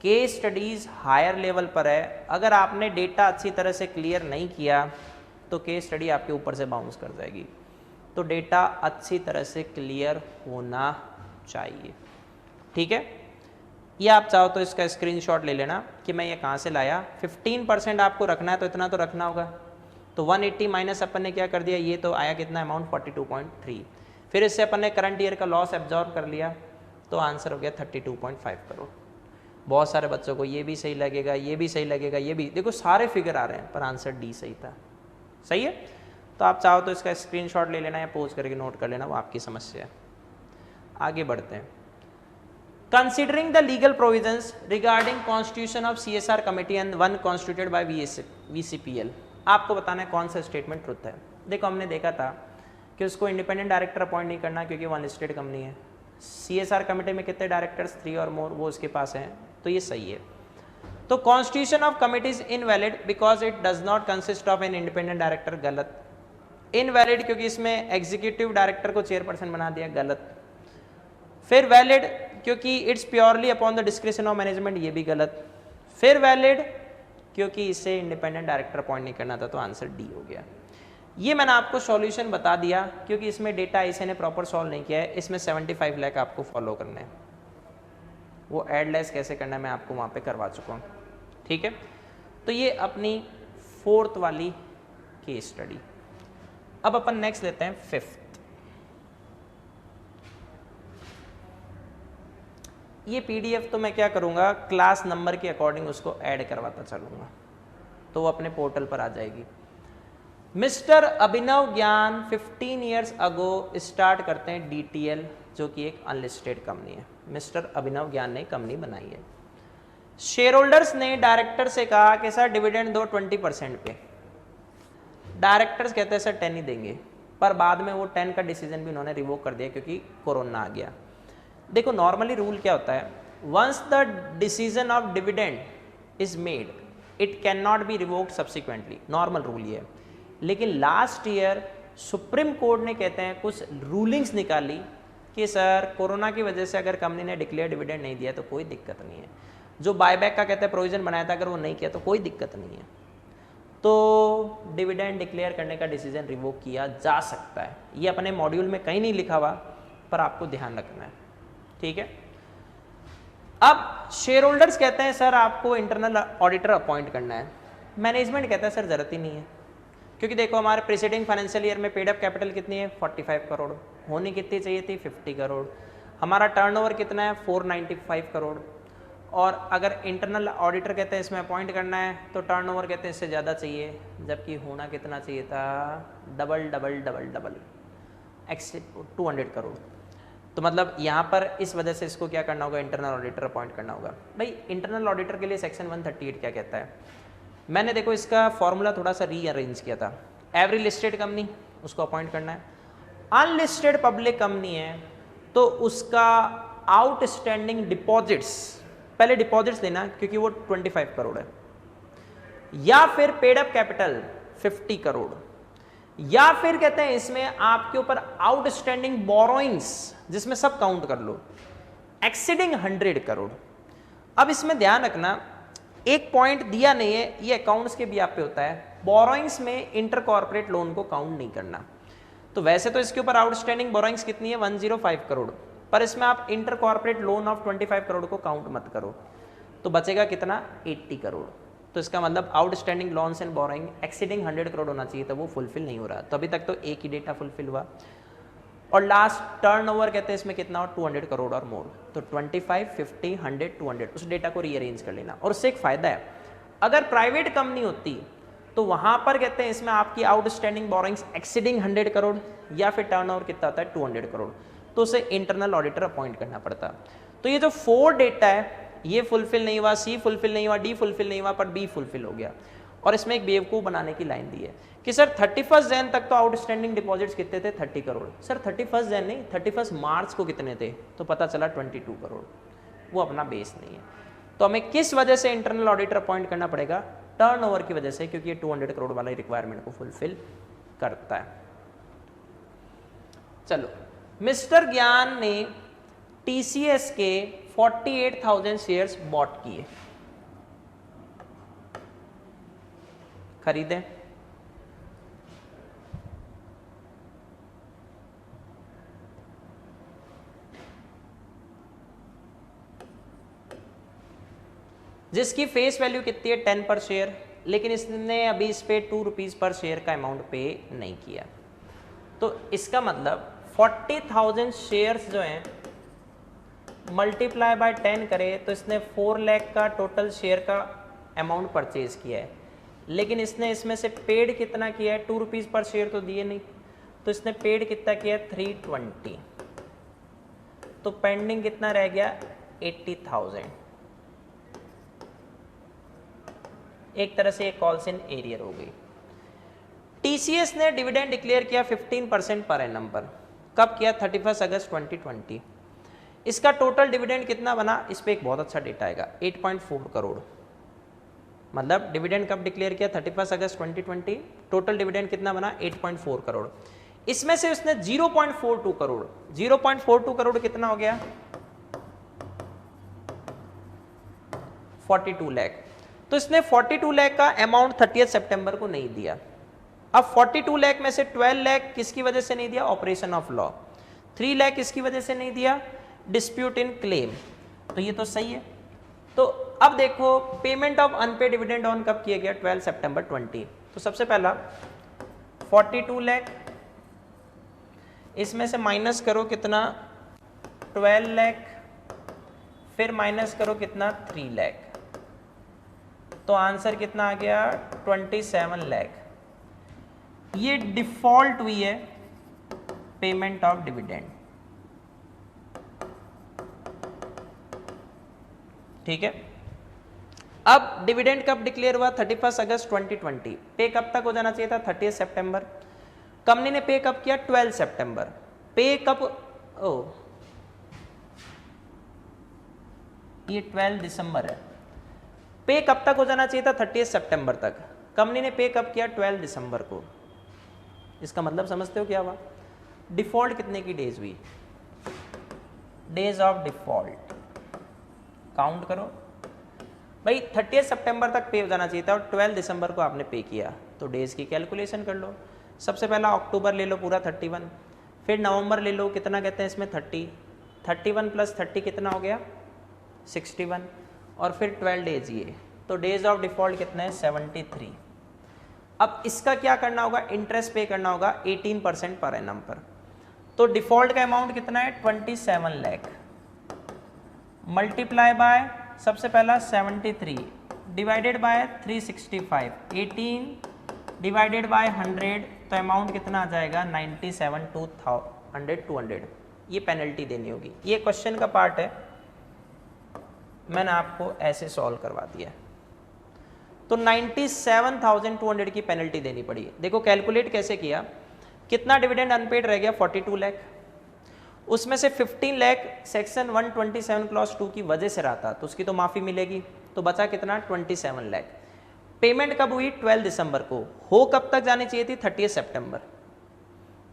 Case studies higher level पर है, अगर आपने डेटा अच्छी तरह से क्लियर नहीं किया तो केस स्टडी आपके ऊपर से बाउंस कर जाएगी। तो डेटा अच्छी तरह से क्लियर होना चाहिए, ठीक है। ये आप चाहो तो इसका स्क्रीनशॉट ले लेना कि मैं ये कहाँ से लाया। 15% आपको रखना है तो इतना तो रखना होगा। तो 180 माइनस अपन ने क्या कर दिया, ये तो आया कितना अमाउंट, 42.3। फिर इससे अपन ने करंट ईयर का लॉस एब्जॉर्ब कर लिया, तो आंसर हो गया 32.5 करोड़। बहुत सारे बच्चों को ये भी सही लगेगा, ये भी सही लगेगा, ये भी, देखो सारे फिगर आ रहे हैं, पर आंसर डी सही था, सही है। तो आप चाहो तो इसका स्क्रीनशॉट ले लेना या पोज करके नोट कर लेना, वो आपकी समस्या है। आगे बढ़ते हैं। Considering the legal provisions regarding constitution of CSR committee and one constituted by VCPL, आपको बताना है कौन सा स्टेटमेंट ट्रुथ है। देखो हमने देखा था कि उसको इंडिपेंडेंट डायरेक्टर अपॉइंट नहीं करना क्योंकि वो अनलिस्टेड कंपनी है। CSR कमेटी में कितने डायरेक्टर्स, 3 और मोर, वो उसके पास हैं, तो ये सही है। तो constitution of committee is invalid because it does not consist of an independent director, गलत। इनवैलिड क्योंकि इसमें एग्जीक्यूटिव डायरेक्टर को चेयरपर्सन बना दिया, गलत। फिर वैलिड क्योंकि it's purely upon the description of management, ये भी गलत। फिर वैलिड क्योंकि इससे इंडिपेंडेंट डायरेक्टर अपॉइंट नहीं करना था, तो आंसर डी हो गया। ये मैंने आपको सॉल्यूशन बता दिया क्योंकि इसमें डेटा इसे ने प्रॉपर सॉल्व नहीं किया है। इसमें 75 लाख आपको फॉलो करना है, वो एड लेस कैसे करना है मैं आपको वहाँ पे करवा चुका हूँ, ठीक है। तो ये अपनी 4th वाली केस स्टडी। अब अपन नेक्स्ट लेते हैं 5th। ये पीडीएफ तो मैं क्या करूंगा, क्लास नंबर के अकॉर्डिंग उसको ऐड करवाता चलूंगा, तो वो अपने पोर्टल पर आ जाएगी। मिस्टर अभिनव ज्ञान 15 ईयर्स अगो स्टार्ट करते हैं डीटीएल, जो कि एक अनलिस्टेड कंपनी है। मिस्टर अभिनव ज्ञान ने कंपनी बनाई है। शेयर होल्डर्स ने डायरेक्टर से कहा कि सर डिविडेंड दो 20% पे। डायरेक्टर्स कहते हैं सर 10 ही देंगे, पर बाद में वो 10 का डिसीजन भी उन्होंने रिवोक कर दिया क्योंकि कोरोना आ गया। देखो नॉर्मली रूल क्या होता है, once the decision of dividend is made it can not be revoked subsequently, normal rule ये है। लेकिन लास्ट ईयर सुप्रीम कोर्ट ने कहते हैं कुछ रूलिंग्स निकाली कि सर कोरोना की वजह से अगर कंपनी ने डिक्लेयर डिविडेंड नहीं दिया तो कोई दिक्कत नहीं है। जो बायबैक का कहते हैं प्रोविजन बनाया था, अगर वो नहीं किया तो कोई दिक्कत नहीं है, तो डिविडेंड डिक्लेयर करने का डिसीजन रिवोक किया जा सकता है। ये अपने मॉड्यूल में कहीं नहीं लिखा हुआ, पर आपको ध्यान रखना है, ठीक है। अब शेयर होल्डर्स कहते हैं सर आपको इंटरनल ऑडिटर अपॉइंट करना है। मैनेजमेंट कहता है सर जरूरत ही नहीं है, क्योंकि देखो हमारे प्रीसीडिंग फाइनेंशियल ईयर में पेड अप कैपिटल कितनी है 45 करोड़, होनी कितनी चाहिए थी 50 करोड़, हमारा टर्नओवर कितना है 495 करोड़, और अगर इंटरनल ऑडिटर कहते हैं इसमें अपॉइंट करना है तो टर्नओवर कहते हैं इससे ज़्यादा चाहिए, जबकि होना कितना चाहिए था डबल 200 करोड़। तो मतलब यहाँ पर इस वजह से इसको क्या करना होगा, इंटरनल ऑडिटर अपॉइंट करना होगा। भाई इंटरनल ऑडिटर के लिए सेक्शन 138 क्या कहता है, मैंने देखो इसका फॉर्मूला थोड़ा सा रीअरेंज किया था। एवरी लिस्टेड कंपनी उसको अपॉइंट करना है, अनलिस्टेड पब्लिक कंपनी है तो उसका आउटस्टैंडिंग डिपॉजिट्स, पहले डिपॉजिट्स लेना क्योंकि वो 25 करोड़ है, या फिर पेड अप कैपिटल 50 करोड़, या फिर कहते हैं इसमें आपके ऊपर आउटस्टैंडिंग बोरोइंग्स जिसमें सब काउंट कर लो एक्सीडिंग 100 करोड़। अब इसमें ध्यान रखना एक पॉइंट दिया नहीं है, ये अकाउंट्स के भी आप पे होता है, बोरोइंग्स में इंटर कॉर्पोरेट लोन को काउंट नहीं करना। तो वैसे तो इसके ऊपर आउटस्टैंडिंग बोरोइंग्स कितनी है 105 करोड़, पर इसमें आप inter corporate loan of 25 crore को काउंट मत करो, तो बचेगा कितना 80 करोड़। तो इसका मतलब outstanding loans and borrowing exceeding 100 crore होना चाहिए, तो वो फुलफिल नहीं हो रहा। तो अभी तक तो एक ही डेटा फुलफिल हुआ। और लास्ट टर्नओवर कहते हैं इसमें कितना हो 200 करोड़ और मोर, तो 25, 50, 100, 200 उस डेटा को रीअरेंज कर लेना। और उससे एक फायदा है, अगर प्राइवेट कंपनी होती तो वहां पर कहते हैं इसमें आपकी आउटस्टैंडिंग बोरोइंग्स एक्सीडिंग 100 करोड़ या फिर टर्नओवर कितना होता है 200 करोड़, तो उसे इंटरनल ऑडिटर अपॉइंट करना पड़ता। तो ये जो 4 डेटा है ये फुलफिल नहीं हुआ, सी फुलफिल नहीं हुआ, डी फुलफिल नहीं हुआ, पर बी फुलफिल हो गया। और इसमें एक बेवकूफ बनाने की लाइन दी है कि सर 31 जैन तक तो आउटस्टैंडिंग डिपॉजिट्स कितने थे 30 करोड़। सर 31 जैन नहीं, 31 मार्च को कितने थे, तो पता चला 22 करोड़। वो अपना बेस नहीं है। तो हमें किस वजह से इंटरनल ऑडिटर अपॉइंट करना पड़ेगा, टर्नओवर की वजह से, क्योंकि ये 200 करोड़ वाला रिक्वायरमेंट को फुलफिल करता है। चलो, मिस्टर ज्ञान ने टीसीएस के 48,000 शेयर्स बॉट किए, खरीदे। जिसकी फेस वैल्यू कितनी है 10 पर शेयर, लेकिन इसने अभी इस पे 2 रुपीज पर शेयर का अमाउंट पे नहीं किया। तो इसका मतलब 40,000 शेयर्स जो हैं मल्टीप्लाई बाय 10 करे तो इसने 4 लाख का टोटल शेयर का अमाउंट परचेज किया है, लेकिन इसने इसमें से पेड कितना किया है 2 रुपीज पर शेयर तो दिए नहीं, तो इसने पेड कितना किया 320, तो पेंडिंग कितना रह गया 80,000। एक तरह से कॉल्स इन एरियर हो गई। टीसीएस ने डिविडेंड डिक्लेयर किया 15% पर एनम पर, कब किया 31 अगस्त 2020। इसका टोटल डिविडेंड कितना बना, इस पे एक बहुत अच्छा डेटा आएगा 8.4 करोड़। मतलब डिविडेंड कब डिक्लेयर किया 31 अगस्त 2020, टोटल डिविडेंड कितना बना 8.4 करोड़। इसमें से उसने 0.42 करोड़, 0.42 करोड़ कितना हो गया 42 लाख। तो इसने 42 लाख का अमाउंट 30 सितंबर को नहीं दिया। अब 42 लाख में से 12 लाख किसकी वजह से नहीं दिया, ऑपरेशन ऑफ लॉ। 3 लाख किसकी वजह से नहीं दिया, डिस्प्यूट इन क्लेम। तो ये तो सही है। तो अब देखो payment of unpaired dividend on कब किया गया 12 सितंबर 20। तो सबसे पहला 42 लाख इसमें से माइनस करो कितना 12 लाख, फिर माइनस करो कितना 3 लाख, तो आंसर कितना आ गया 27 लाख। ये डिफॉल्ट हुई है पेमेंट ऑफ डिविडेंड। ठीक है, अब डिविडेंड कब डिक्लेयर हुआ? 31 अगस्त 2020। पे कब तक हो जाना चाहिए था? 30 सितंबर। कंपनी ने पे कब किया? 12 सितंबर। पे कब? ये 12 दिसंबर है। पे कब तक हो जाना चाहिए था? 30 सितंबर तक। कंपनी ने पे कब किया? 12 दिसंबर को। इसका मतलब समझते हो क्या हुआ? डिफॉल्ट कितने की डेज हुई? डेज ऑफ डिफॉल्ट काउंट करो भाई। 30 सितंबर तक पे हो जाना चाहिए था और 12 दिसंबर को आपने पे किया, तो डेज की कैलकुलेशन कर लो। सबसे पहला अक्टूबर ले लो पूरा 31, फिर नवंबर ले लो, कितना कहते हैं इसमें 30, 31 प्लस 30 कितना हो गया 61, और फिर 12 डेज ये, तो डेज ऑफ डिफॉल्ट कितना है 73। अब इसका क्या करना होगा? इंटरेस्ट पे करना होगा 18% पर एनम पर। तो डिफॉल्ट का अमाउंट कितना है 27 लाख, मल्टीप्लाई बाय सबसे पहला 73 डिवाइडेड बाय 365, 18 डिवाइडेड बाय 100, तो अमाउंट कितना आ जाएगा 97 200। ये पेनल्टी देनी होगी। ये क्वेश्चन का पार्ट है, मैंने आपको ऐसे सॉल्व करवा दिया। तो 97,200 की पेनल्टी देनी पड़ी। देखो कैलकुलेट कैसे किया, कितना डिविडेंड अनपेड रह गया 42 लाख, उसमें से 15 लाख सेक्शन 127 क्लॉज 2 की वजह से रहा था, तो उसकी तो माफी मिलेगी, तो बचा कितना 27 लाख। पेमेंट कब हुई? 12 दिसंबर को। हो कब तक जानी चाहिए थी? 30 सितंबर।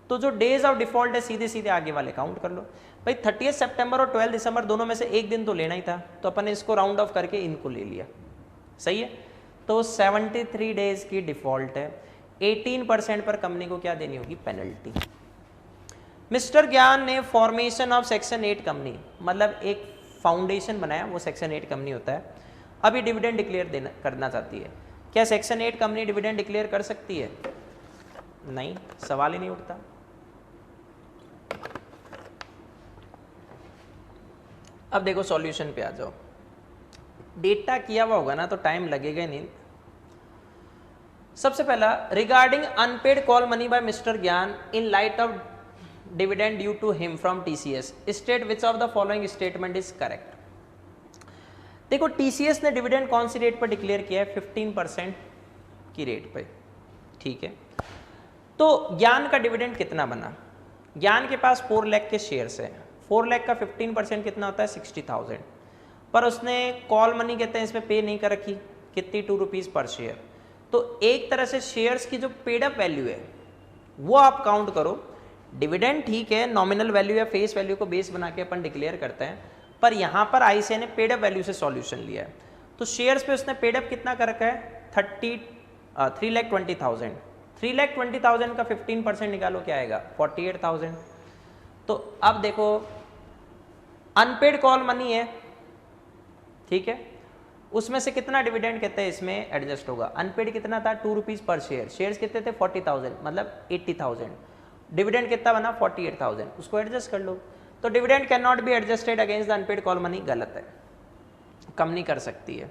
तो जो डेज ऑफ डिफॉल्ट है सीधे सीधे आगे वाले काउंट कर लो भाई। 30 सितंबर और 12 दिसंबर दोनों में से एक दिन तो लेना ही था, तो अपन ने इसको राउंड ऑफ करके इनको ले लिया। सही है, तो 73 डेज की डिफॉल्ट है। 18% पर कंपनी को क्या देनी होगी? पेनल्टी। मिस्टर ज्ञान ने फॉर्मेशन ऑफ सेक्शन 8 कंपनी, मतलब एक फाउंडेशन बनाया, वो सेक्शन 8 कंपनी होता है। अभी डिविडेंड डिक्लेयर करना चाहती है। क्या सेक्शन 8 कंपनी डिविडेंड डिक्लेयर कर सकती है? नहीं, सवाल ही नहीं उठता। अब देखो सॉल्यूशन पे आ जाओ। डेटा किया हुआ होगा ना तो टाइम लगेगा नहीं। सबसे पहला, regarding unpaid call money by mister Gyan in light of dividend due to him from TCS, state which of the following statement is correct. देखो टीसीएस ने डिविडेंड कौन सी रेट पर डिक्लेयर किया है? 15% की रेट पे। ठीक है, तो ज्ञान का डिविडेंड कितना बना? ज्ञान के पास 4 लाख के शेयर्स है। 4 लाख का 15% कितना होता है? 60,000। पर उसने कॉल मनी कहते हैं इसमें पे नहीं कर रखी, कितनी 2 रुपीज़ पर शेयर। तो एक तरह से शेयर्स की जो पेड अप वैल्यू है वो आप काउंट करो। डिविडेंड ठीक है, नॉमिनल वैल्यू या फेस वैल्यू को बेस बना के अपन डिक्लेयर करते हैं, पर यहाँ पर आईसीए ने पेड अप वैल्यू से सॉल्यूशन लिया है। तो शेयर्स पे उसने पेड अप कितना कर रखा है? 3,20,000। 3,20,000 का 15% निकालो, क्या आएगा? 48,000। तो अब देखो अनपेड कॉल मनी है, ठीक है, उसमें से कितना डिविडेंड कहते हैं इसमें एडजस्ट होगा? अनपेड कितना था? 2 रुपीज़ पर शेयर। शेयर्स कितने थे? 40,000, मतलब 80,000। डिविडेंड कितना बना? 48,000। उसको एडजस्ट कर लो। तो dividend can not be adjusted against the unpaid call money, गलत है, कम नहीं कर सकती है।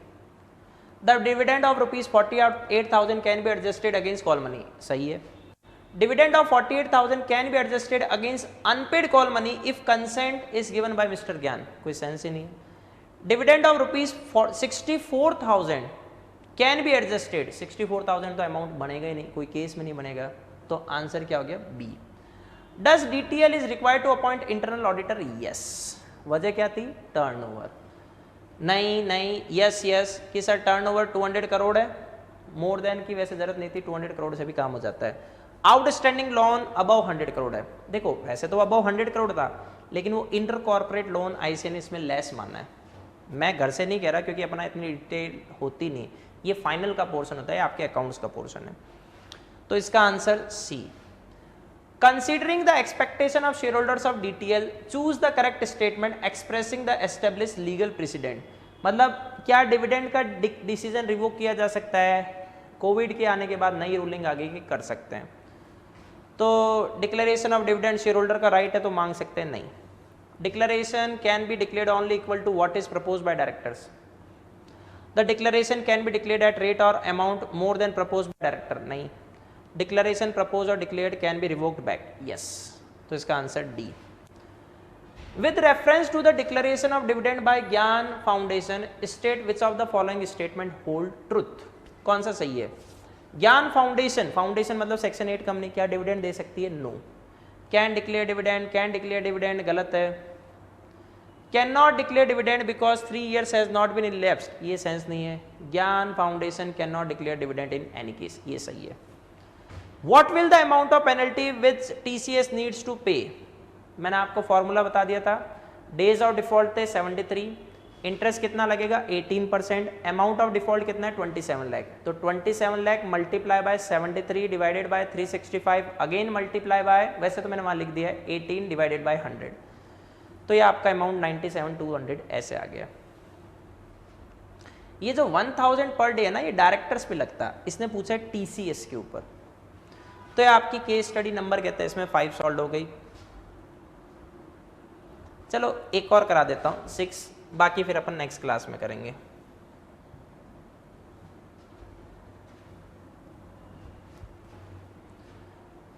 The dividend of ₹48,000 can be adjusted against call money, सही है। Dividend of 48,000 can be adjusted against unpaid call money if consent is given by mister Gyan, कोई सेंस ही नहीं। Dividend of ₹64,000 can be adjusted, 64,000 तो अमाउंट बनेगा ही नहीं, कोई case में नहीं बनेगा, तो आंसर क्या हो गया? B. Does DTL is required to appoint internal auditor? Yes. वजह क्या थी? टर्नओवर। नहीं, यस कि सर टर्नओवर 200 करोड़ है, मोर देन की वैसे जरूरत नहीं थी, 200 करोड़ से भी काम हो जाता है। आउटस्टैंडिंग लोन अबव 100 करोड़ है। देखो वैसे तो अबव 100 करोड़ था, लेकिन वो इंटर कॉर्पोरेट लोन आईसीए ने इसमें लेस माना है। मैं घर से नहीं कह रहा क्योंकि अपना इतनी डिटेल होती नहीं, ये फाइनल का पोर्शन होता है, आपके अकाउंट्स का पोर्शन है। तो इसका answer C. Considering the expectation of share holders of DTL, choose the correct statement expressing the establish legal precedent. मतलब क्या डिविडेंड का डिसीजन रिवोक किया जा सकता है? कोविड के आने के बाद नई रूलिंग आगे की कर सकते हैं। तो declaration of dividend shareholder का राइट है तो मांग सकते हैं, नहीं। Declaration can be declared only equal to what is proposed by directors. The declaration can be declared at rate और amount more than proposed by director, नहीं। Declaration propose और declared can be revoked back, yes. तो इसका answer D. With reference to the declaration of dividend by Gyan foundation state which of the following statement hold truth. कौन सा सही है? Gyan foundation, foundation मतलब section 8 company, क्या dividend दे सकती है? No. Can declare dividend, can declare dividend, गलत है। Can not declare dividend because 3 years has not been elapsed, ये सेंस नहीं है। Gyan foundation can not declare dividend in any case, ये सही है। What will the amount of penalty which TCS needs to pay? मैंने आपको फॉर्मूला बता दिया था। डेज ऑफ डिफॉल्ट थे 73, इंटरेस्ट कितना लगेगा 18%, अमाउंट ऑफ डिफॉल्ट कितना है 27 लाख। तो 27 lakh multiply by 73 divided by 365 again multiply by, वैसे तो मैंने वहां लिख दिया है 18 डिवाइडेड बाय 100, तो ये आपका अमाउंट 97,200 ऐसे आ गया। ये जो 1000 पर डे है ना, ये डायरेक्टर्स पे लगता है, इसने पूछा है TCS के ऊपर। तो ये आपकी केस स्टडी नंबर कहते हैं, इसमें 5 सॉल्व हो गई। चलो एक और करा देता हूं 6, बाकी फिर अपन नेक्स्ट क्लास में करेंगे।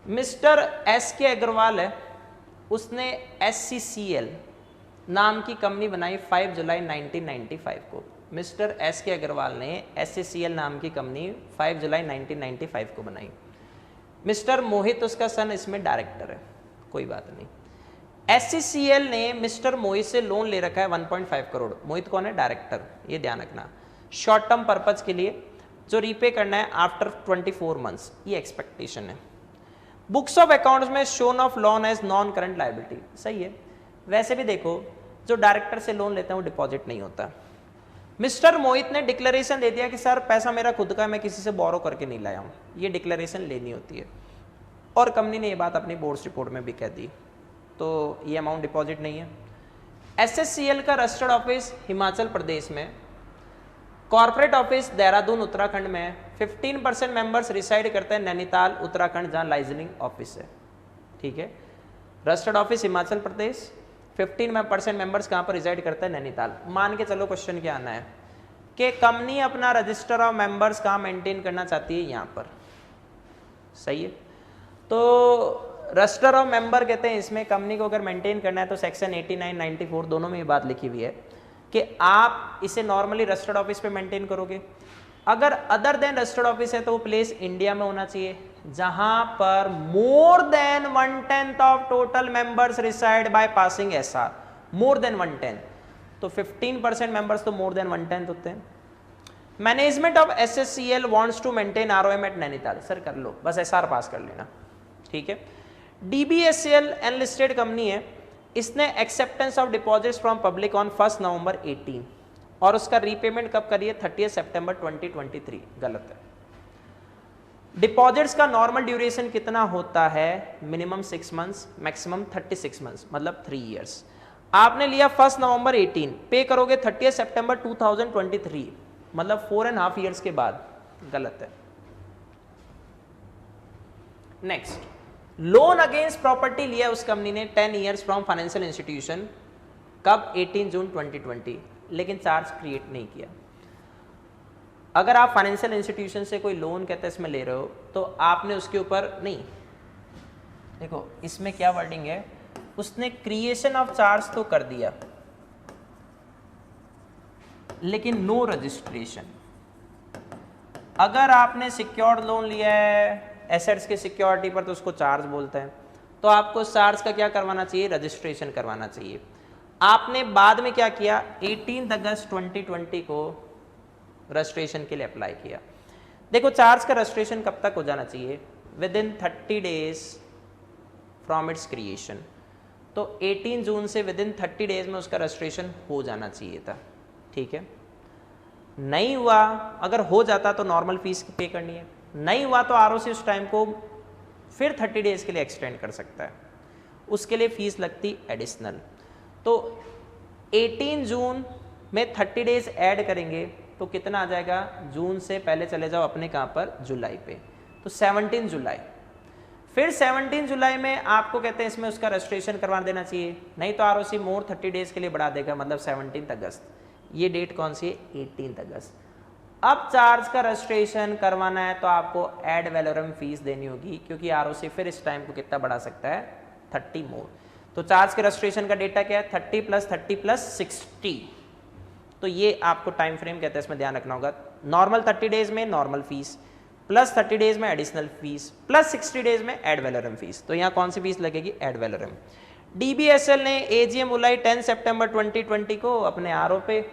मिस्टर SK अग्रवाल है, उसने SCCL नाम की कंपनी बनाई 5 जुलाई 1995 को। मिस्टर SK अग्रवाल ने SCCL नाम की कंपनी 5 जुलाई 1995 को बनाई। मिस्टर मोहित उसका सन इसमें डायरेक्टर है, कोई बात नहीं। SCCL ने मिस्टर मोहित से लोन ले रखा है 1.5 करोड़। मोहित कौन है? डायरेक्टर, ये ध्यान रखना। शॉर्ट टर्म पर्पज के लिए, जो रीपे करना है आफ्टर 24 मंथ्स, ये एक्सपेक्टेशन है। बुक्स ऑफ अकाउंट्स में shown of loan as non current liability, सही है। वैसे भी देखो, जो डायरेक्टर से लोन लेते हैं वो डिपॉजिट नहीं होता। मिस्टर मोहित ने डिक्लेरेशन दे दिया कि सर पैसा मेरा खुद का है, मैं किसी से बोरो करके नहीं लाया हूँ, ये डिक्लेरेशन लेनी होती है, और कंपनी ने ये बात अपनी बोर्ड्स रिपोर्ट में भी कह दी, तो ये अमाउंट डिपॉजिट नहीं है। SSCL का रजिस्टर्ड ऑफिस हिमाचल प्रदेश में, कॉर्पोरेट ऑफिस देहरादून उत्तराखंड में, 15% मेंबर्स रिसाइड करते हैं नैनीताल उत्तराखंड, जहाँ लाइजनिंग ऑफिस है, ठीक है। Registered office Himachal Pradesh, 15% members कहाँ पर रिसाइड करते हैं? नैनीताल। मान के चलो क्वेश्चन क्या आना है कि कंपनी अपना रजिस्टर ऑफ मेंबर्स कहाँ मेंटेन करना चाहती है? यहाँ पर, सही है। तो रजिस्टर ऑफ मेंबर कहते हैं, इसमें कंपनी को अगर मेंटेन करना है तो सेक्शन 89, 94 दोनों में ये बात लिखी हुई है कि आप इसे नॉर्मली रजिस्टर्ड ऑफिस पे मेंटेन करोगे। अगर अदर देन रजिस्टर्ड ऑफिस है तो वो प्लेस इंडिया में होना चाहिए, जहां पर more than 1/10 of total members reside by passing SR, more than 1/10, तो 15% मेंबर्स तो मोर देन 1/10 होते हैं। Management of SSCL wants to maintain ROM at Nainital, sir कर लो, बस SR पास कर लेना, ठीक है। DBSCL अनलिस्टेड कंपनी है, इसने acceptance of deposits from public on 1 नवंबर 18 और उसका रीपेमेंट कब करिए? 30 सितंबर 2023, गलत है। डिपॉजिट्स का नॉर्मल ड्यूरेशन कितना होता है? मिनिमम 6 मंथ्स, मैक्सिमम 36 मंथ्स, मतलब 3 years। आपने लिया 1 नवंबर 18, पे करोगे 30 सितंबर 2023, मतलब 4.5 years के बाद, गलत है। नेक्स्ट, लोन अगेंस्ट प्रॉपर्टी लिया उस कंपनी ने 10 years फ्रॉम फाइनेंशियल इंस्टीट्यूशन, कब? 18 जून 2020, लेकिन चार्ज क्रिएट नहीं किया। अगर आप फाइनेंशियल इंस्टीट्यूशन से कोई लोन कहते हैं इसमें ले रहे हो, तो आपने उसके ऊपर नहीं, देखो इसमें क्या वर्डिंग है, उसने क्रिएशन ऑफ चार्ज तो कर दिया लेकिन नो रजिस्ट्रेशन। अगर आपने सिक्योर्ड लोन लिया है एसेट्स के सिक्योरिटी पर तो उसको चार्ज बोलते हैं, तो आपको चार्ज का क्या करवाना चाहिए? रजिस्ट्रेशन करवाना चाहिए। आपने बाद में क्या किया? 18 अगस्त 2020 को रजिस्ट्रेशन के लिए अप्लाई किया। देखो चार्ज का रजिस्ट्रेशन कब तक हो जाना चाहिए? With in 30 days from its creation. तो 18 जून से विद इन 30 days में उसका रजिस्ट्रेशन हो जाना चाहिए था, ठीक है। नहीं हुआ, अगर हो जाता तो नॉर्मल फीस पे करनी है, नहीं हुआ तो ROC उस टाइम को फिर 30 days के लिए एक्सटेंड कर सकता है, उसके लिए फीस लगती एडिशनल। तो 18 जून में 30 days ऐड करेंगे तो कितना आ जाएगा? जून से पहले चले जाओ अपने कहाँ पर? जुलाई पे, तो 17 जुलाई। फिर 17 जुलाई में आपको कहते हैं इसमें उसका रजिस्ट्रेशन करवा देना चाहिए, नहीं तो आरओसी मोर 30 डेज के लिए बढ़ा देगा, मतलब 17 अगस्त। ये डेट कौन सी है? 18 अगस्त। अब चार्ज का रजिस्ट्रेशन करवाना है तो आपको एड वैलोरम फीस देनी होगी, क्योंकि आरओसी फिर इस टाइम को कितना बढ़ा सकता है? 30 मोर। तो चार्ज के रजिस्ट्रेशन का डेटा क्या है? 30 + 60। तो ये आपको टाइम फ्रेम कहते हैं, इसमें ध्यान रखना होगा। नॉर्मल 30 डेज में नॉर्मल फीस, प्लस 30 डेज में एडिशनल फीस, प्लस 60 डेज में एड वैलोरम फीस। तो यहाँ कौन सी फीस लगेगी? Ad valorem. डीबीएसएल ने एजीएम बुलाई 10 सितंबर 2020 को अपने आरओ पे।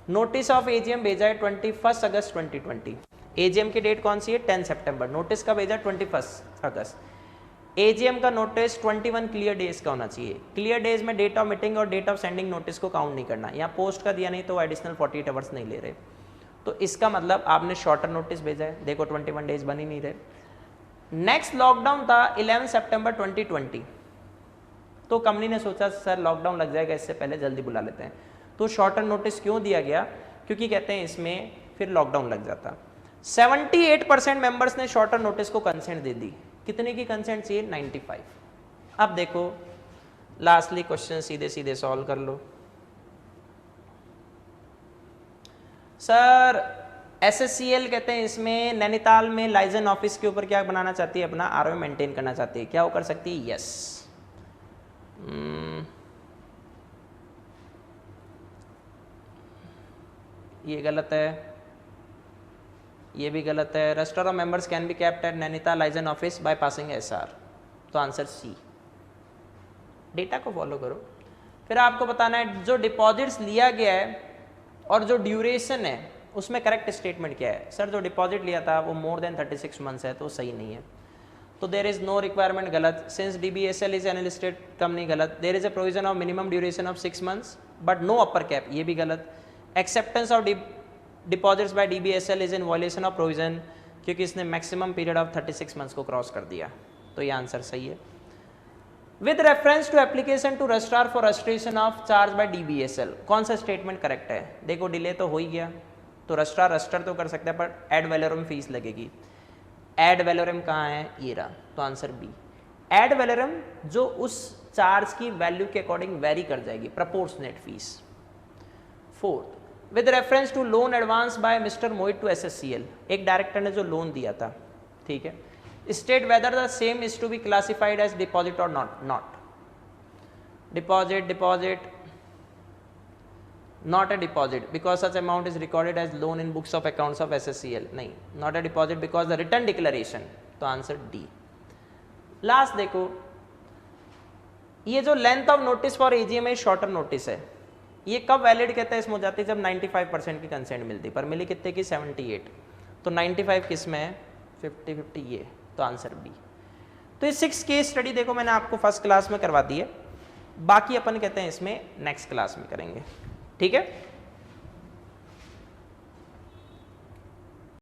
नोटिस ऑफ एजीएम भेजा है 21 अगस्त 2020। एजीएम की डेट कौन सी है? 10 सितंबर। नोटिस का भेजा 21 अगस्त। एजीएम का नोटिस 21 क्लियर डेज का होना चाहिए। क्लियर डेज में डेट ऑफ मीटिंग और डेट ऑफ सेंडिंग नोटिस को काउंट नहीं करना। यहाँ पोस्ट का दिया नहीं तो एडिशनल 48 आवर्स नहीं ले रहे, तो इसका मतलब आपने शॉर्टर नोटिस भेजा है। देखो 21 डेज बन ही नहीं रहे। नेक्स्ट लॉकडाउन था 11 सितंबर 2020। तो कंपनी ने सोचा सर लॉकडाउन लग जाएगा, इससे पहले जल्दी बुला लेते हैं। तो शॉर्टर नोटिस क्यों दिया गया? क्योंकि कहते हैं इसमें फिर लॉकडाउन लग जाता। 78% मेंबर्स ने शॉर्टर नोटिस को कंसेंट दे दी। कितने की कंसेंट चाहिए? 95। अब देखो लास्टली क्वेश्चन सीधे सीधे सॉल्व कर लो। सर एसएससीएल कहते हैं इसमें नैनीताल में लाइजन ऑफिस के ऊपर क्या बनाना चाहती है? अपना आरओ मेंटेन करना चाहती है। क्या वो कर सकती है? यस। ये गलत है, ये भी गलत है। Register of members can be kept at Nainital liaison office by passing SR. तो आंसर सी। डेटा को फॉलो करो। फिर आपको बताना है जो डिपॉजिट्स लिया गया है और जो ड्यूरेशन है उसमें करेक्ट स्टेटमेंट क्या है? सर जो डिपॉजिट लिया था वो मोर देन 36 मंथ्स है, तो सही नहीं है। तो देर इज नो रिक्वायरमेंट, गलत। Since DBSL is an listed company, गलत। There is a provision of minimum duration of 6 months but no upper cap, ये भी गलत। Acceptance of deposits by DBSL is in violation of provision, क्योंकि इसने maximum period of 36 months को cross कर दिया। तो ये आंसर सही है। With reference to application to registrar for registration of charge bye डीबीएसएल, कौन सा स्टेटमेंट करेक्ट है? देखो डिले तो हो ही गया, तो रजिस्ट्रार रजिस्टर तो कर सकता है, पर एड वैलोरम फीस लगेगी। एड वैलोरम कहाँ है? ये रहा। तो आंसर बी। एड वैलोरम जो उस चार्ज की वैल्यू के अकॉर्डिंग वेरी कर जाएगी, proportionate fees. Fourth, with reference to loan advance by mister Mohit to SSCL, एक डायरेक्टर ने जो लोन दिया था, ठीक है, state whether the same is to be classified as deposit और not. Deposit not a deposit because such amount is recorded as loan in books of accounts of SSCL, नहीं, not a deposit because the return declaration, तो answer D. Last देखो, ये जो length of notice for AGM है shorter notice है, ये कब valid कहते हैं? इसमें हो जाती है जब 95% की कंसेंट मिलती, पर मिली कितने की? 78। तो 95 किस में है? 50-50 ये, तो आंसर बी। तो ये 6 केस स्टडी देखो मैंने आपको फर्स्ट क्लास में करवा दी है, बाकी अपन कहते हैं इसमें नेक्स्ट क्लास में करेंगे, ठीक है।